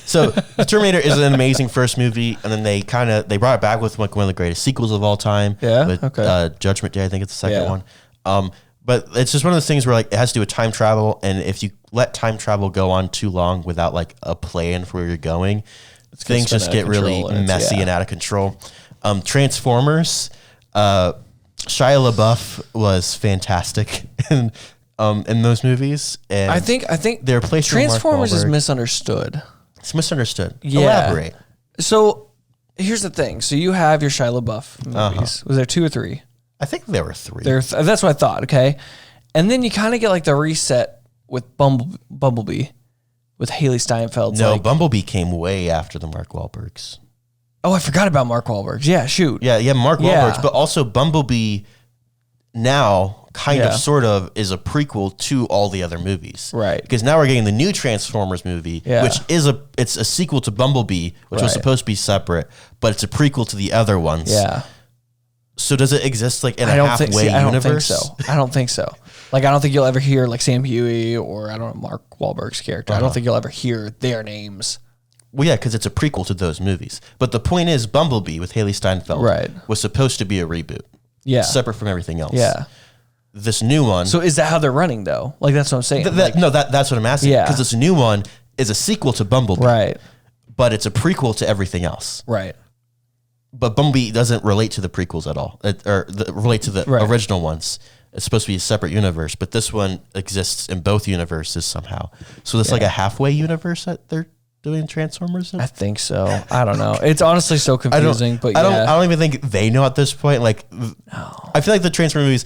So the Terminator is an amazing first movie, and then they brought it back with like one of the greatest sequels of all time. Yeah. With Okay. Judgment Day, I think it's the second one. But it's just one of those things where like it has to do with time travel, and if you let time travel go on too long without like a plan for where you're going, things just get really messy and out of control. Transformers, Shia LaBeouf was fantastic in those movies, and I think their place. Transformers is misunderstood. It's misunderstood. Yeah. Elaborate. So here's the thing. So you have your Shia LaBeouf movies. Was there 2 or 3? I think there were 3. That's what I thought. Okay, and then you kind of get like the reset with Bumblebee, with Haley Steinfeld's. No, Bumblebee came way after the Mark Wahlbergs. Oh, I forgot about Mark Wahlberg. Yeah, shoot. Yeah, Mark Wahlbergs, but also Bumblebee now kind of sort of is a prequel to all the other movies. Right. Because now we're getting the new Transformers movie, which is it's a sequel to Bumblebee, which was supposed to be separate, but it's a prequel to the other ones. Yeah. So does it exist like in a halfway universe? I don't think so. I don't think so. Like, I don't think you'll ever hear like Sam Huey or I don't know, Mark Wahlberg's character. I don't think you'll ever hear their names. Well, yeah, because it's a prequel to those movies. But the point is, Bumblebee with Haley Steinfeld was supposed to be a reboot. Yeah. Separate from everything else. Yeah. This new one. So is that how they're running though? Like, that's what I'm saying. That's what I'm asking. Yeah. Because this new one is a sequel to Bumblebee. Right. But it's a prequel to everything else. Right. But Bumblebee doesn't relate to the prequels at all, relate to the original ones. It's supposed to be a separate universe, but this one exists in both universes somehow. So it's like a halfway universe that they're doing Transformers in? I think so. I don't know. It's honestly so confusing. I don't even think they know at this point. Like, I feel like the Transformers movies,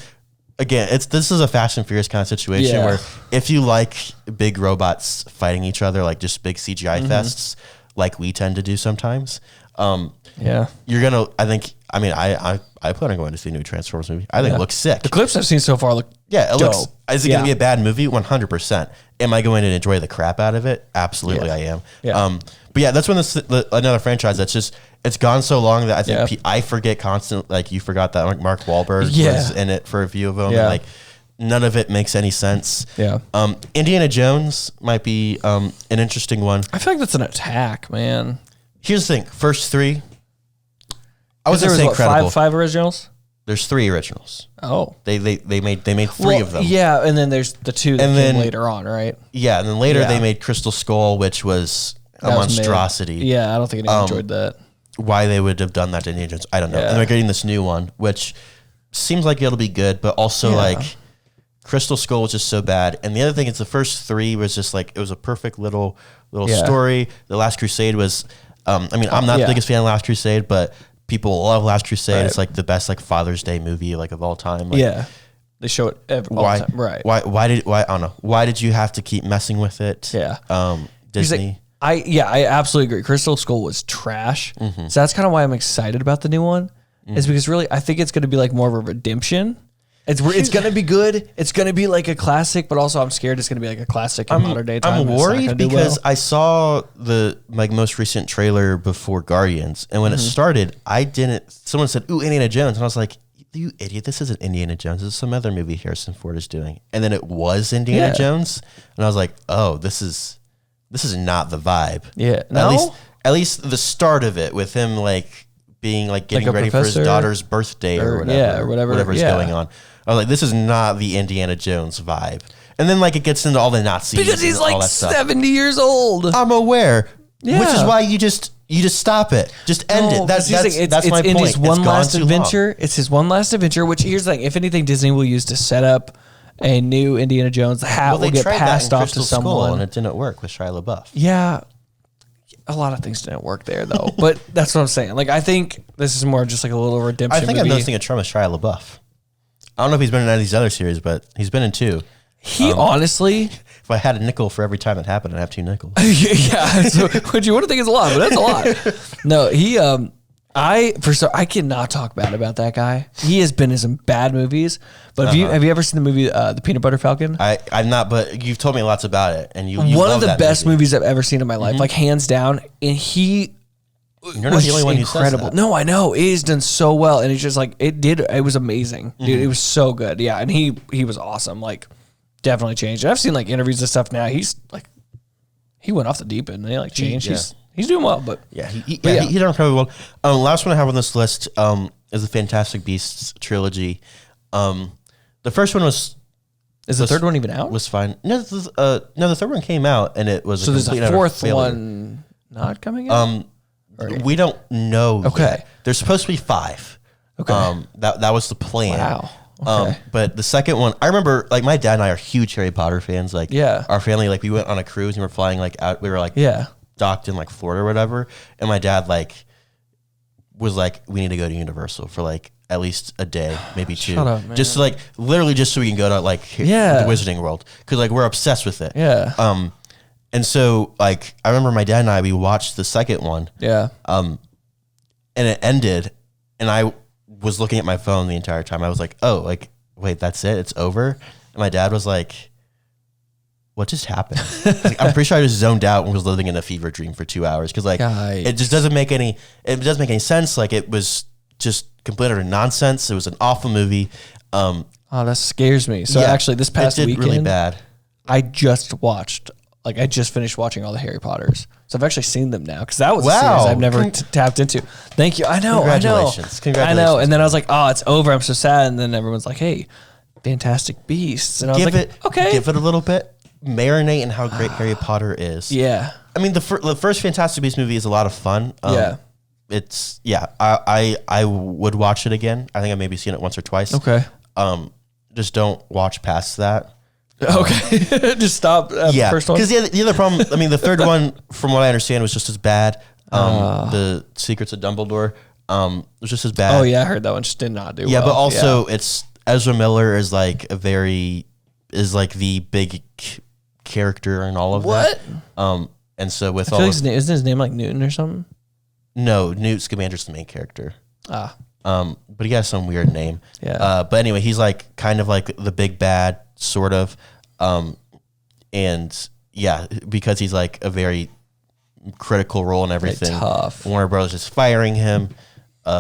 again, this is a Fast and Furious kind of situation where if you like big robots fighting each other, like just big CGI fests, like we tend to do sometimes. You're gonna. I plan on going to see a new Transformers movie. I think it looks sick. The clips I've seen so far look it dope. looks. Is it gonna be a bad movie? 100%. Am I going to enjoy the crap out of it? Absolutely, I am. But yeah, that's when another franchise that's just it's gone so long that I think I forget constantly. Like you forgot that Mark Wahlberg was in it for a few of them. And like none of it makes any sense. Indiana Jones might be an interesting one. I feel like that's an attack, man. Here's the thing: first 3. I was there saying incredible. Five originals. There's 3 originals. Oh, They made 3 of them. Yeah, and then there's the 2 that came later on, right? Yeah, and then later they made Crystal Skull, which was a monstrosity. Yeah, I don't think anyone enjoyed that. Why they would have done that to Indiana Jones, I don't know. And they're getting this new one, which seems like it'll be good, but also like Crystal Skull was just so bad. And the other thing is the first 3 was just like, it was a perfect little story. The Last Crusade was, I'm not the biggest fan of Last Crusade, but people love Last Crusade. Right. It's like the best like Father's Day movie like of all time. Like, they show it all the time. Right. Why I don't know. Why did you have to keep messing with it? Yeah. Disney. I absolutely agree. Crystal Skull was trash. Mm-hmm. So that's kind of why I'm excited about the new one. Mm-hmm. Is because really I think it's going to be like more of a redemption. It's going to be good. It's going to be like a classic, but also I'm scared it's going to be like a classic in modern day time. I'm worried because I saw the most recent trailer before Guardians, and when it started, someone said, "Ooh, Indiana Jones," and I was like, "You idiot! This isn't Indiana Jones. This is some other movie Harrison Ford is doing." And then it was Indiana Jones, and I was like, "Oh, this is not the vibe." Yeah, at least the start of it with him like being like getting ready for his daughter's birthday or whatever's going on. I was like, this is not the Indiana Jones vibe. And then like it gets into all the Nazis because he's like 70 years old. I'm aware, which is why you just stop it, just end it. That's my point. His one last adventure. It's his one last adventure. Which here's the thing: if anything, Disney will use to set up a new Indiana Jones. The hat will get passed off to someone, and it didn't work with Shia LaBeouf. Yeah. A lot of things didn't work there, though. But that's what I'm saying. Like, I think this is more just like a little redemption I think movie. I'm noticing a trend with Shia LaBeouf. I don't know if he's been in any of these other series, but he's been in 2. He honestly... If I had a nickel for every time it happened, I'd have 2 nickels. Yeah. So, which you wouldn't think is a lot, but that's a lot. No, he... I cannot talk bad about that guy. He has been in some bad movies. But have you ever seen the movie The Peanut Butter Falcon? I'm not, but you've told me lots about it, and you one of the best movies I've ever seen in my life, like hands down. And he You're not the only one who says that. No, I know. He's done so well, and it's just like it was amazing, dude. It was so good. Yeah, and he was awesome. Like definitely changed. And I've seen like interviews and stuff now. He's like he went off the deep end and he like changed. He's doing well, but he done incredibly well. Last one I have on this list is the Fantastic Beasts trilogy. The first one was. Is the third one even out? Was fine. No, the third one came out and it was. So there's a fourth one not coming out. We don't know. Okay, yet. There's supposed to be 5. Okay, that was the plan. Wow. Okay. But the second one, I remember, like my dad and I are huge Harry Potter fans. Like, our family, like we went on a cruise and we're flying like out. We were like, docked in like Florida or whatever, and my dad like was like, we need to go to Universal for like at least a day, maybe 2. Shut up, man. Just like literally just so we can go to like the Wizarding World because like we're obsessed with it. And so like I remember my dad and I, we watched the second one. And it ended, and I was looking at my phone the entire time. I was like, oh, like wait, that's it, it's over. And my dad was like, what just happened? Like, I'm pretty sure I just zoned out and was living in a fever dream for 2 hours because like it just doesn't make any sense. Like it was just complete utter nonsense. It was an awful movie. Oh, that scares me. So actually, this past weekend, really bad. I just finished watching all the Harry Potters. So I've actually seen them now because that was a series I've never tapped into. Thank you. I know. Congratulations. I know. And then I was like, oh, it's over. I'm so sad. And then everyone's like, hey, Fantastic Beasts. And I was like, okay, give it a little bit. Marinate in how great Harry Potter is. Yeah. I mean, the first Fantastic Beasts movie is a lot of fun. I would watch it again. I think I've maybe seen it once or twice. Okay. Just don't watch past that. Okay. Just stop the first one. Because the other problem, I mean, the third one, from what I understand, was just as bad. The Secrets of Dumbledore was just as bad. Oh, yeah. I heard that one just did not do well. Yeah, but also it's Ezra Miller is like the big character and all of that. And so with isn't his name like Newton or something? No, Newt Scamander's the main character. But he has some weird name. Yeah. But anyway, he's like kind of like the big bad sort of. And yeah, because he's like a very critical role and everything. Tough. Warner Bros. Is firing him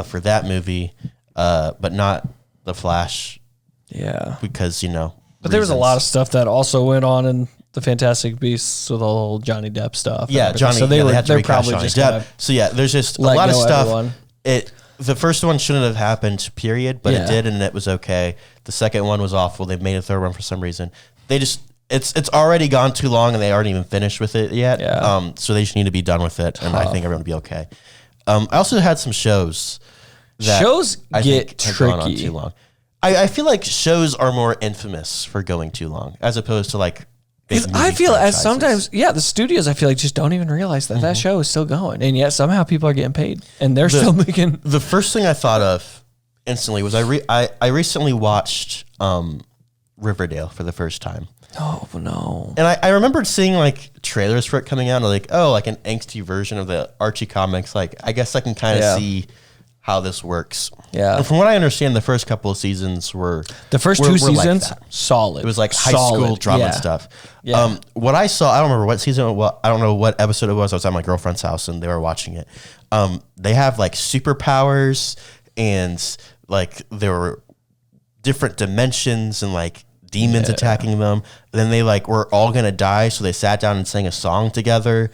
for that movie, but not The Flash. Yeah. Because, But there was a lot of stuff that also went on in the Fantastic Beasts with all Johnny Depp stuff. Yeah, Johnny. So they had to recast Johnny Depp. So yeah, there's just a lot of stuff. the first one shouldn't have happened, period, but it did, and it was okay. The second one was awful. They made a third one for some reason. They just it's already gone too long, and they aren't even finished with it yet. Yeah. So they just need to be done with it, and I think everyone will be okay. I also had some shows that shows I get think have gone on tricky. too long. I feel like shows are more infamous for going too long, as opposed to like. Because I feel as sometimes, the studios I feel like just don't even realize that that show is still going, and yet somehow people are getting paid, and they're still making. The first thing I thought of instantly was I recently watched Riverdale for the first time. Oh no! And I remembered seeing like trailers for it coming out, and like, oh, like an angsty version of the Archie comics. Like, I guess I can kind of see how this works. Yeah. And from what I understand, the first couple of seasons were The first were two like seasons, that. solid. It was like high school drama and stuff. Yeah. What I saw, I don't remember what season. Well, I don't know what episode it was. I was at my girlfriend's house and they were watching it. They have like superpowers and like there were different dimensions and like demons attacking them. And then they like were all gonna die, so they sat down and sang a song together.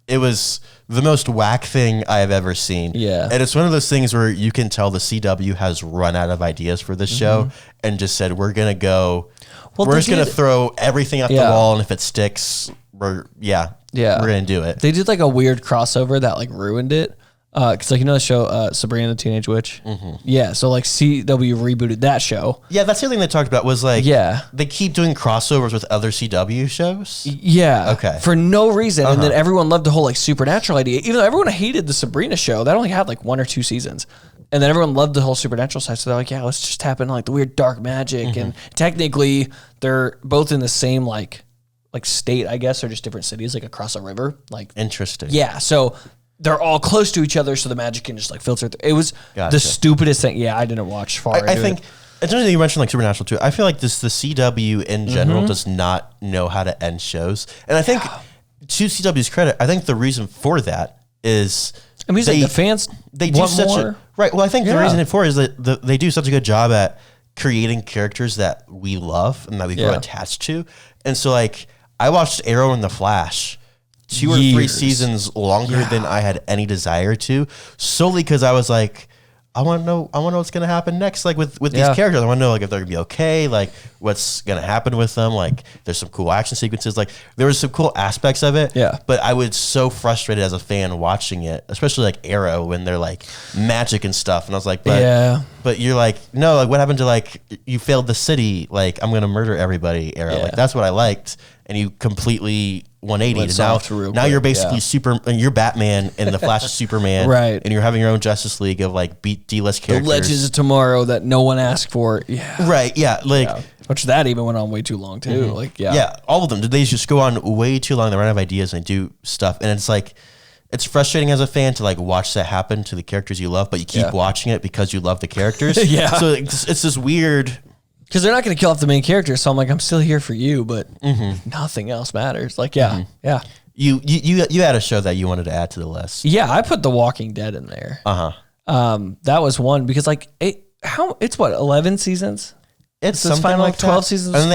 It was the most whack thing I have ever seen. Yeah. And it's one of those things where you can tell the CW has run out of ideas for this show and just said, we're going to go, we're just going to throw everything at the wall. And if it sticks, we're going to do it. They did like a weird crossover that like ruined it. Cause like, you know, the show, Sabrina the Teenage Witch. Yeah. So like CW rebooted that show. Yeah. That's the other thing they talked about was like, they keep doing crossovers with other CW shows. Yeah. Okay. For no reason. And then everyone loved the whole like supernatural idea, even though everyone hated the Sabrina show that only had like 1 or 2 seasons. And then everyone loved the whole supernatural side. So they're like, yeah, let's just tap into like the weird dark magic. And technically they're both in the same like state, I guess, or just different cities, like across a river. Like interesting. Yeah. So they're all close to each other, so the magic can just like filter through. It was the stupidest thing. Yeah, I didn't watch far into I think, it. it's interesting you mentioned like Supernatural too. I feel like the CW in general does not know how to end shows. And I think, to CW's credit, I think the reason for that is... I mean, like the fans they do want such more. a... Right, well, I think the reason for it is that they do such a good job at creating characters that we love and that we grow attached to. And so, like, I watched Arrow and The Flash... 2 or 3 seasons longer than I had any desire to, solely because I was like, I want to know what's going to happen next. Like with these characters, I want to know like if they're going to be okay, like what's going to happen with them. Like there's some cool action sequences. Like there was some cool aspects of it. Yeah. But I was so frustrated as a fan watching it, especially like Arrow when they're like magic and stuff. And I was like, but you're like, no, like what happened to like, you failed the city. Like I'm going to murder everybody, Arrow. Like that's what I liked. And you completely 180. Now you're basically you're Batman and the Flash is Superman. Right. And you're having your own Justice League of like D-list characters. The Legends of Tomorrow that no one asked for. Yeah. Right. Yeah. Like, which that even went on way too long too. Like, yeah. All of them. They just go on way too long. They run out of ideas and do stuff. And it's like, it's frustrating as a fan to like watch that happen to the characters you love, but you keep watching it because you love the characters. So it's this weird. Because they're not going to kill off the main character, so I'm like, I'm still here for you, but nothing else matters. Like, yeah. You had a show that you wanted to add to the list. Yeah, I put The Walking Dead in there. That was one because like it's what 11 seasons. It's something final like 12 seasons. And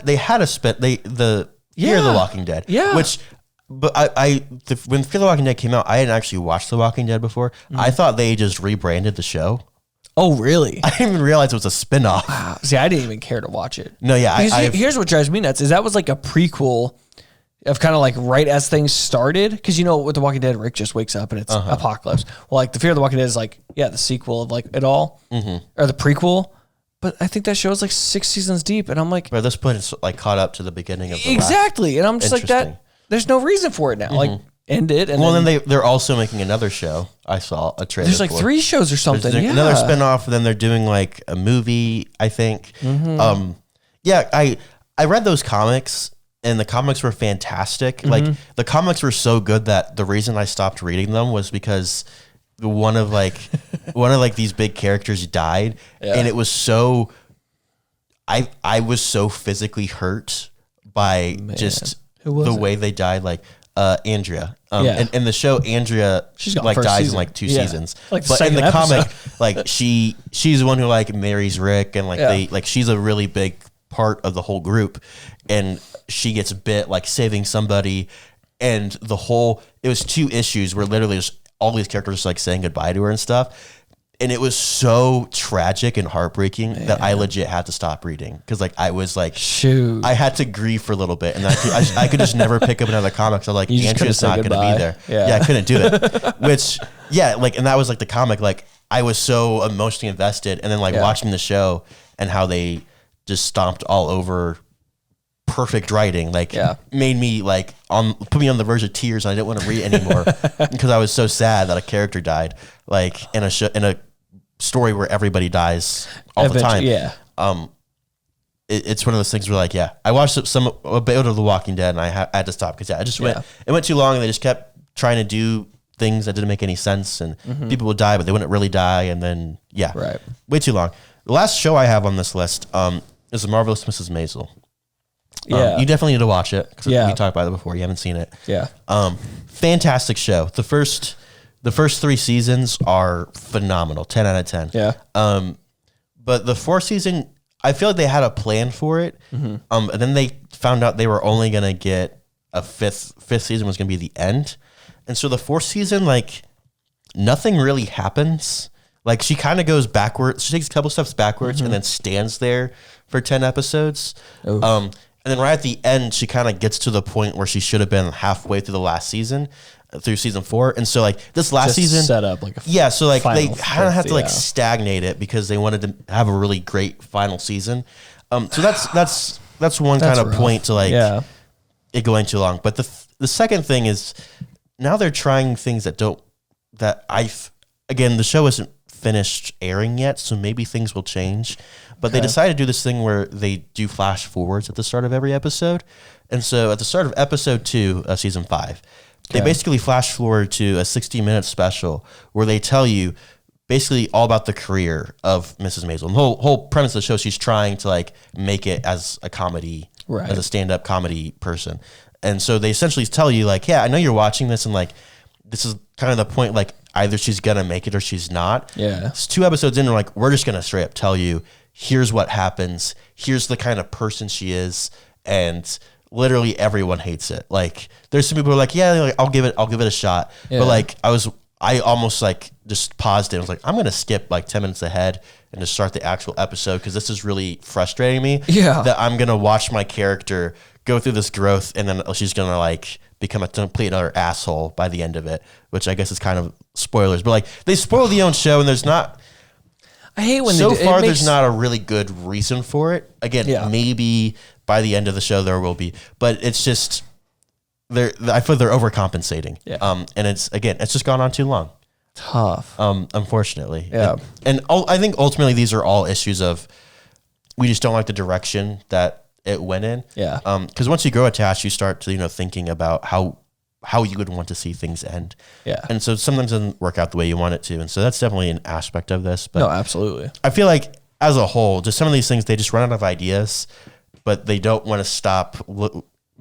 they had a spin. The Fear the Walking Dead. Yeah. When Fear the Walking Dead came out, I hadn't actually watched The Walking Dead before. I thought they just rebranded the show. Oh, really? I didn't even realize it was a spinoff. Wow. See, I didn't even care to watch it. No, yeah. Here's what drives me nuts is that was like a prequel of kind of like right as things started. Because you know, with The Walking Dead, Rick just wakes up and it's apocalypse. Well, like the Fear of the Walking Dead is like, the sequel of like it all. Or the prequel. But I think that show is like 6 seasons deep. And I'm like... By this point, it's like caught up to the beginning of the exactly. And I'm just like that. There's no reason for it now. Like... end it. And then they're also making another show. I saw a trailer. There's like 3 shows or something. There's another spinoff. Then they're doing like a movie, I think. I read those comics and the comics were fantastic. Like the comics were so good that the reason I stopped reading them was because one of these big characters died, and it was so. I was so physically hurt by just the way they died. Like. Andrea. In the show, Andrea like dies in like 2 seasons. Like but in the comic, like she's the one who like marries Rick and like she's a really big part of the whole group, and she gets bit like saving somebody, and it was 2 issues where literally just all these characters just like saying goodbye to her and stuff. And it was so tragic and heartbreaking that I legit had to stop reading because like I was like, shoot, I had to grieve for a little bit, and I could just never pick up another comic. So like, Andrea's not going to be there. Yeah, I couldn't do it. Which, yeah, like, and that was like the comic. Like, I was so emotionally invested, and then like watching the show and how they just stomped all over perfect writing, like made me like put me on the verge of tears. And I didn't want to read anymore because I was so sad that a character died, like in a story where everybody dies all the time. Yeah. It's one of those things where like, I watched a bit of The Walking Dead and I had to stop because it went too long and they just kept trying to do things that didn't make any sense and people would die, but they wouldn't really die. And then, way too long. The last show I have on this list is The Marvelous Mrs. Maisel. You definitely need to watch it because we talked about it before. You haven't seen it. Yeah. Fantastic show. The first 3 seasons are phenomenal. 10 out of 10. Yeah. But the 4th season, I feel like they had a plan for it. And then they found out they were only going to get a fifth season was going to be the end. And so the 4th season, like nothing really happens. Like she kind of goes backwards. She takes a couple steps backwards and then stands there for 10 episodes. And then right at the end, she kind of gets to the point where she should have been halfway through the last season, through season 4. And so like this last season set up like so like they kind of have to like stagnate it because they wanted to have a really great final season. So that's one kind of point to like it going too long. But the second thing is now they're trying things again, the show isn't finished airing yet, so maybe things will change. But they decided to do this thing where they do flash forwards at the start of every episode. And so at the start of episode 2 of season 5, they basically flash forward to a 60-minute special where they tell you basically all about the career of Mrs. Maisel. And the whole premise of the show, she's trying to like make it as a comedy, as a stand-up comedy person. And so they essentially tell you like, I know you're watching this and like, this is kind of the point, like either she's going to make it or she's not. Yeah. It's 2 episodes in and like, we're just going to straight up tell you, here's what happens. Here's the kind of person she is. And literally everyone hates it. Like there's some people who are like, like, I'll give it a shot. Yeah. But like I almost like just paused it. I was like, I'm going to skip like 10 minutes ahead and just start the actual episode. Cause this is really frustrating me that I'm going to watch my character go through this growth. And then she's going to like become a complete other asshole by the end of it, which I guess is kind of spoilers, but like they spoil the own show and there's not, I hate when there's not a really good reason for it. Again, maybe by the end of the show there will be, but it's just I feel they're overcompensating. Yeah. And it's just gone on too long. Tough. Unfortunately. Yeah. And I think ultimately these are all issues of we just don't like the direction that it went in. Yeah. Because once you grow attached, you start to thinking about how you would want to see things end. Yeah. And so sometimes it doesn't work out the way you want it to. And so that's definitely an aspect of this. But no, absolutely. I feel like as a whole, just some of these things, they just run out of ideas, but they don't want to stop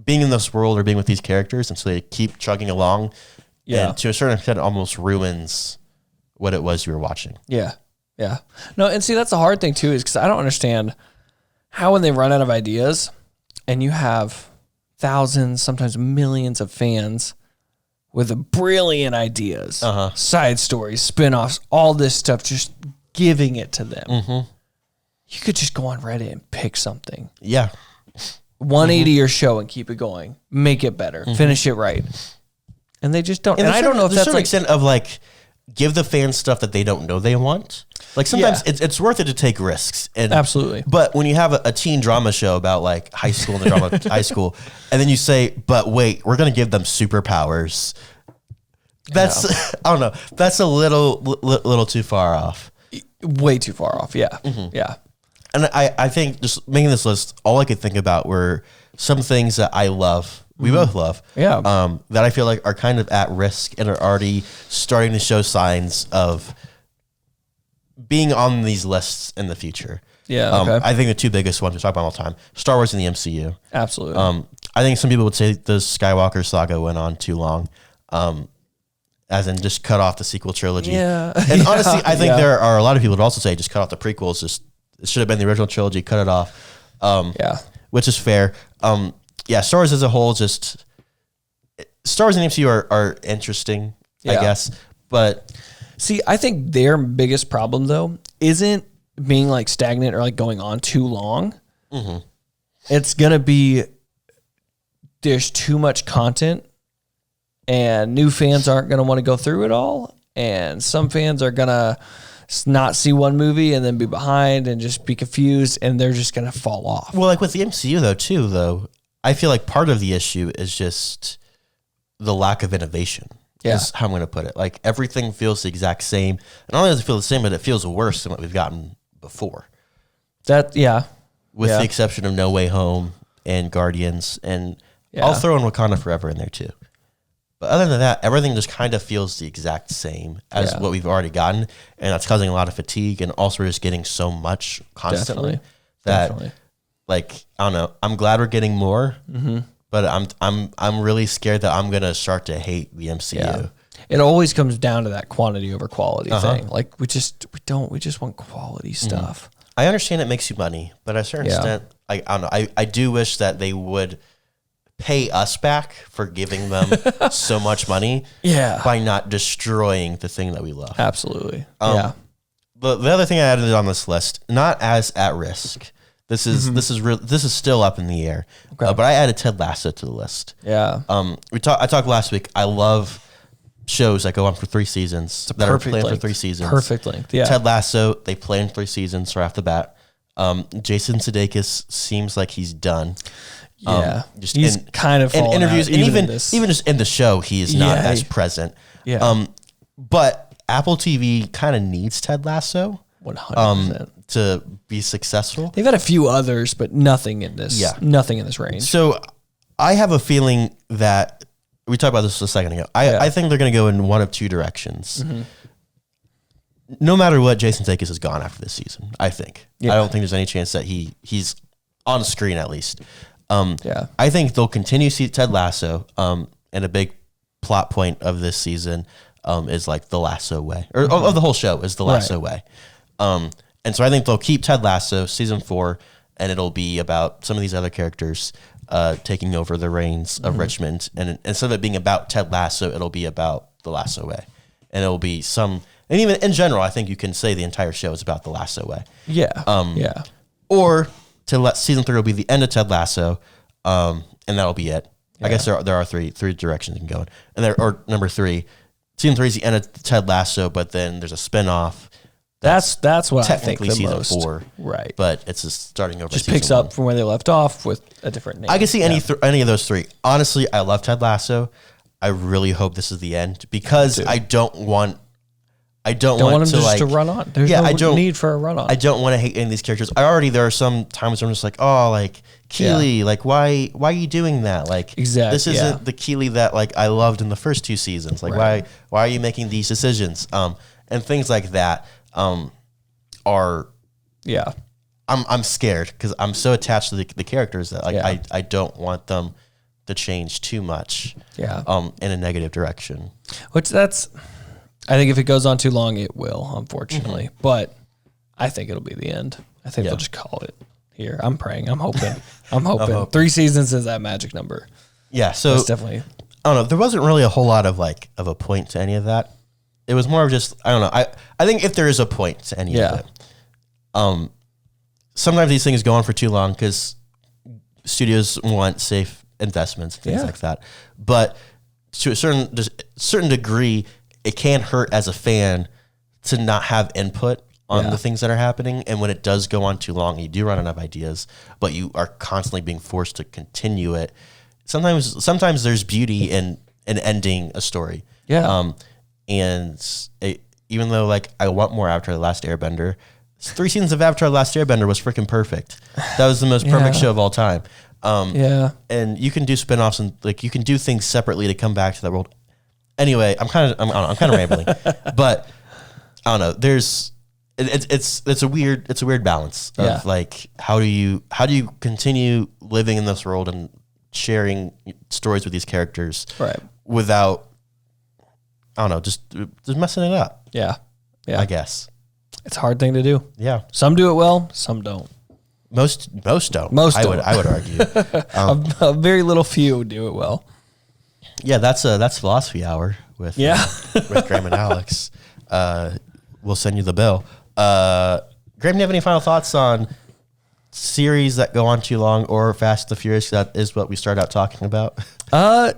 being in this world or being with these characters. And so they keep chugging along. Yeah. And to a certain extent, it almost ruins what it was you were watching. Yeah. Yeah. No, and see, that's the hard thing too, is because I don't understand how when they run out of ideas and you have thousands, sometimes millions of fans with brilliant ideas, side stories, spinoffs, all this stuff, just giving it to them. You could just go on Reddit and pick something. Yeah. 180 your show and keep it going. Make it better. Finish it right. And they just don't. And I don't know if that's like extent of like give the fans stuff that they don't know they want. Like sometimes it's worth it to take risks. And, absolutely. But when you have a teen drama show about like high school and the drama of high school, and then you say, but wait, we're going to give them superpowers. That's, I don't know. That's a little too far off. Way too far off. Yeah. Yeah. And I think just making this list, all I could think about were some things that I love. We both love. Yeah. That I feel like are kind of at risk and are already starting to show signs of being on these lists in the future. Yeah. Okay. I think the 2 biggest ones we talk about all the time, Star Wars and the MCU. Absolutely. I think some people would say the Skywalker saga went on too long. As in just cut off the sequel trilogy. Yeah. And honestly, I think there are a lot of people would also say just cut off the prequels. Just it should have been the original trilogy, cut it off. Which is fair. Star Wars as a whole, just Star Wars and MCU are interesting, I guess. But see, I think their biggest problem though isn't being like stagnant or like going on too long. Mm-hmm. It's gonna be there's too much content, and new fans aren't gonna want to go through it all, and some fans are gonna not see one movie and then be behind and just be confused, and they're just gonna fall off. Well, like with the MCU though, I feel like part of the issue is just the lack of innovation. Yeah. Is how I'm going to put it. Like everything feels the exact same. And not only does it feel the same, but it feels worse than what we've gotten before. With the exception of No Way Home and Guardians. And I'll throw in Wakanda Forever in there too. But other than that, everything just kind of feels the exact same as what we've already gotten. And that's causing a lot of fatigue. And also we're just getting so much constantly like, I don't know. I'm glad we're getting more. Mm-hmm. But I'm really scared that I'm gonna start to hate the MCU. Yeah. It always comes down to that quantity over quality thing. Like we just want quality stuff. I understand it makes you money, but at a certain extent, I don't know. I do wish that they would pay us back for giving them so much money. By not destroying the thing that we love. Absolutely. The other thing I added on this list, not as at risk. This is still up in the air, but I added Ted Lasso to the list. Yeah. I talked last week. I love shows that go on for 3 seasons that are planned for 3 seasons. Perfect length. Yeah. Ted Lasso, they planned 3 seasons right off the bat. Jason Sudeikis seems like he's done. Yeah. He's kind of fallen interviews, out, and even just in the show, he is not as present. Yeah. But Apple TV kind of needs Ted Lasso. 100%. To be successful. They've had a few others, but nothing in this. Yeah. Nothing in this range. So I have a feeling that we talked about this a second ago. I think they're going to go in one of 2 directions. Mm-hmm. No matter what, Jason Sudeikis is gone after this season. I think. I don't think there's any chance that he's on screen at least. I think they'll continue to see Ted Lasso. And a big plot point of this season is like the Lasso way, or of the whole show is the Lasso way. And so I think they'll keep Ted Lasso season 4, and it'll be about some of these other characters taking over the reins of Richmond. And instead of it being about Ted Lasso, it'll be about the Lasso way. And it'll be and even in general, I think you can say the entire show is about the Lasso way. Yeah. Or season 3 will be the end of Ted Lasso, and that'll be it. I guess there are three directions you can go in. And number 3, season 3 is the end of Ted Lasso, but then there's a spinoff. That's what I think the season most. 4, right? But it's just starting over. Just picks up from where they left off with a different name. I can see any of those 3. Honestly, I love Ted Lasso. I really hope this is the end because I don't want him to run on. There's no need for a run on. I don't want to hate any of these characters. There are some times where I'm just like, oh, like Keely, like why are you doing that? Like exactly, this isn't the Keely that like I loved in the first 2 seasons. Like why are you making these decisions? And things like that. I'm scared because I'm so attached to the characters that like I don't want them to change too much in a negative direction. I think if it goes on too long it will, unfortunately. Mm-hmm. But I think it'll be the end. I think they'll just call it here. I'm praying. I'm hoping. I'm hoping. 3 seasons is that magic number. Yeah, so that's definitely I don't know. There wasn't really a whole lot of a point to any of that. It was more of just, I don't know. I think if there is a point to any of it, sometimes these things go on for too long because studios want safe investments, things like that. But to a certain degree, it can hurt as a fan to not have input on the things that are happening. And when it does go on too long, you do run out of ideas, but you are constantly being forced to continue it. Sometimes there's beauty in ending a story. Yeah. Even though like I want more Avatar: The Last Airbender, 3 seasons of Avatar: The Last Airbender was freaking perfect. That was the most perfect show of all time. And you can do spinoffs and like you can do things separately to come back to that world. Anyway, I'm kind of rambling, but I don't know. It's a weird balance of like how do you continue living in this world and sharing stories with these characters without I don't know, just messing it up. Yeah. I guess. It's a hard thing to do. Yeah. Some do it well, some don't. Most don't. I would argue. A very little few do it well. Yeah, that's Philosophy Hour with with Graham and Alex. We'll send you the bill. Graham, do you have any final thoughts on series that go on too long or Fast and the Furious? That is what we started out talking about. I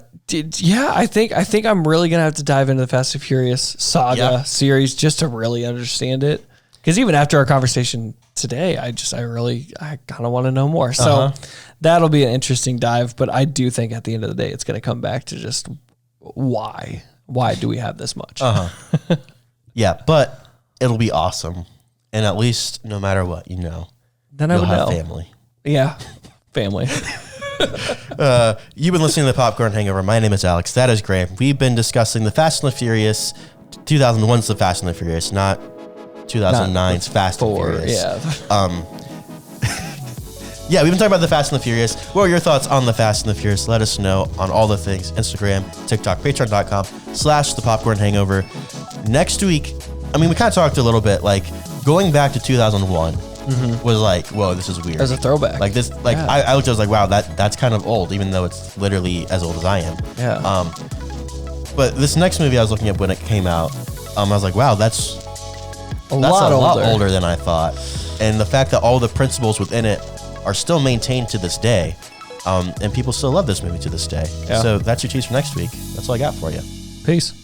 think I'm really gonna have to dive into the Fast and Furious saga series just to really understand it. Because even after our conversation today, I kind of want to know more. So that'll be an interesting dive. But I do think at the end of the day, it's going to come back to just why do we have this much? Yeah, but it'll be awesome. And at least no matter what, Then I would have know. family. Yeah, family. You've been listening to the Popcorn Hangover. My name is Alex. That is Graham. We've been discussing the Fast and the Furious. 2001's the Fast and the Furious, not 2009's Fast and Furious. Yeah, we've been talking about the Fast and the Furious. What are your thoughts on the Fast and the Furious? Let us know on all the things. Instagram, TikTok, patreon.com/thepopcornhangover. Next week, we kind of talked a little bit, like, going back to 2001 was like, whoa, this is weird. As a throwback. Like this, like yeah. I was like, wow, that's kind of old, even though it's literally as old as I am. Yeah. But this next movie I was looking at when it came out, I was like, wow, that's a lot older than I thought. And the fact that all the principles within it are still maintained to this day, and people still love this movie to this day. Yeah. So that's your tease for next week. That's all I got for you. Peace.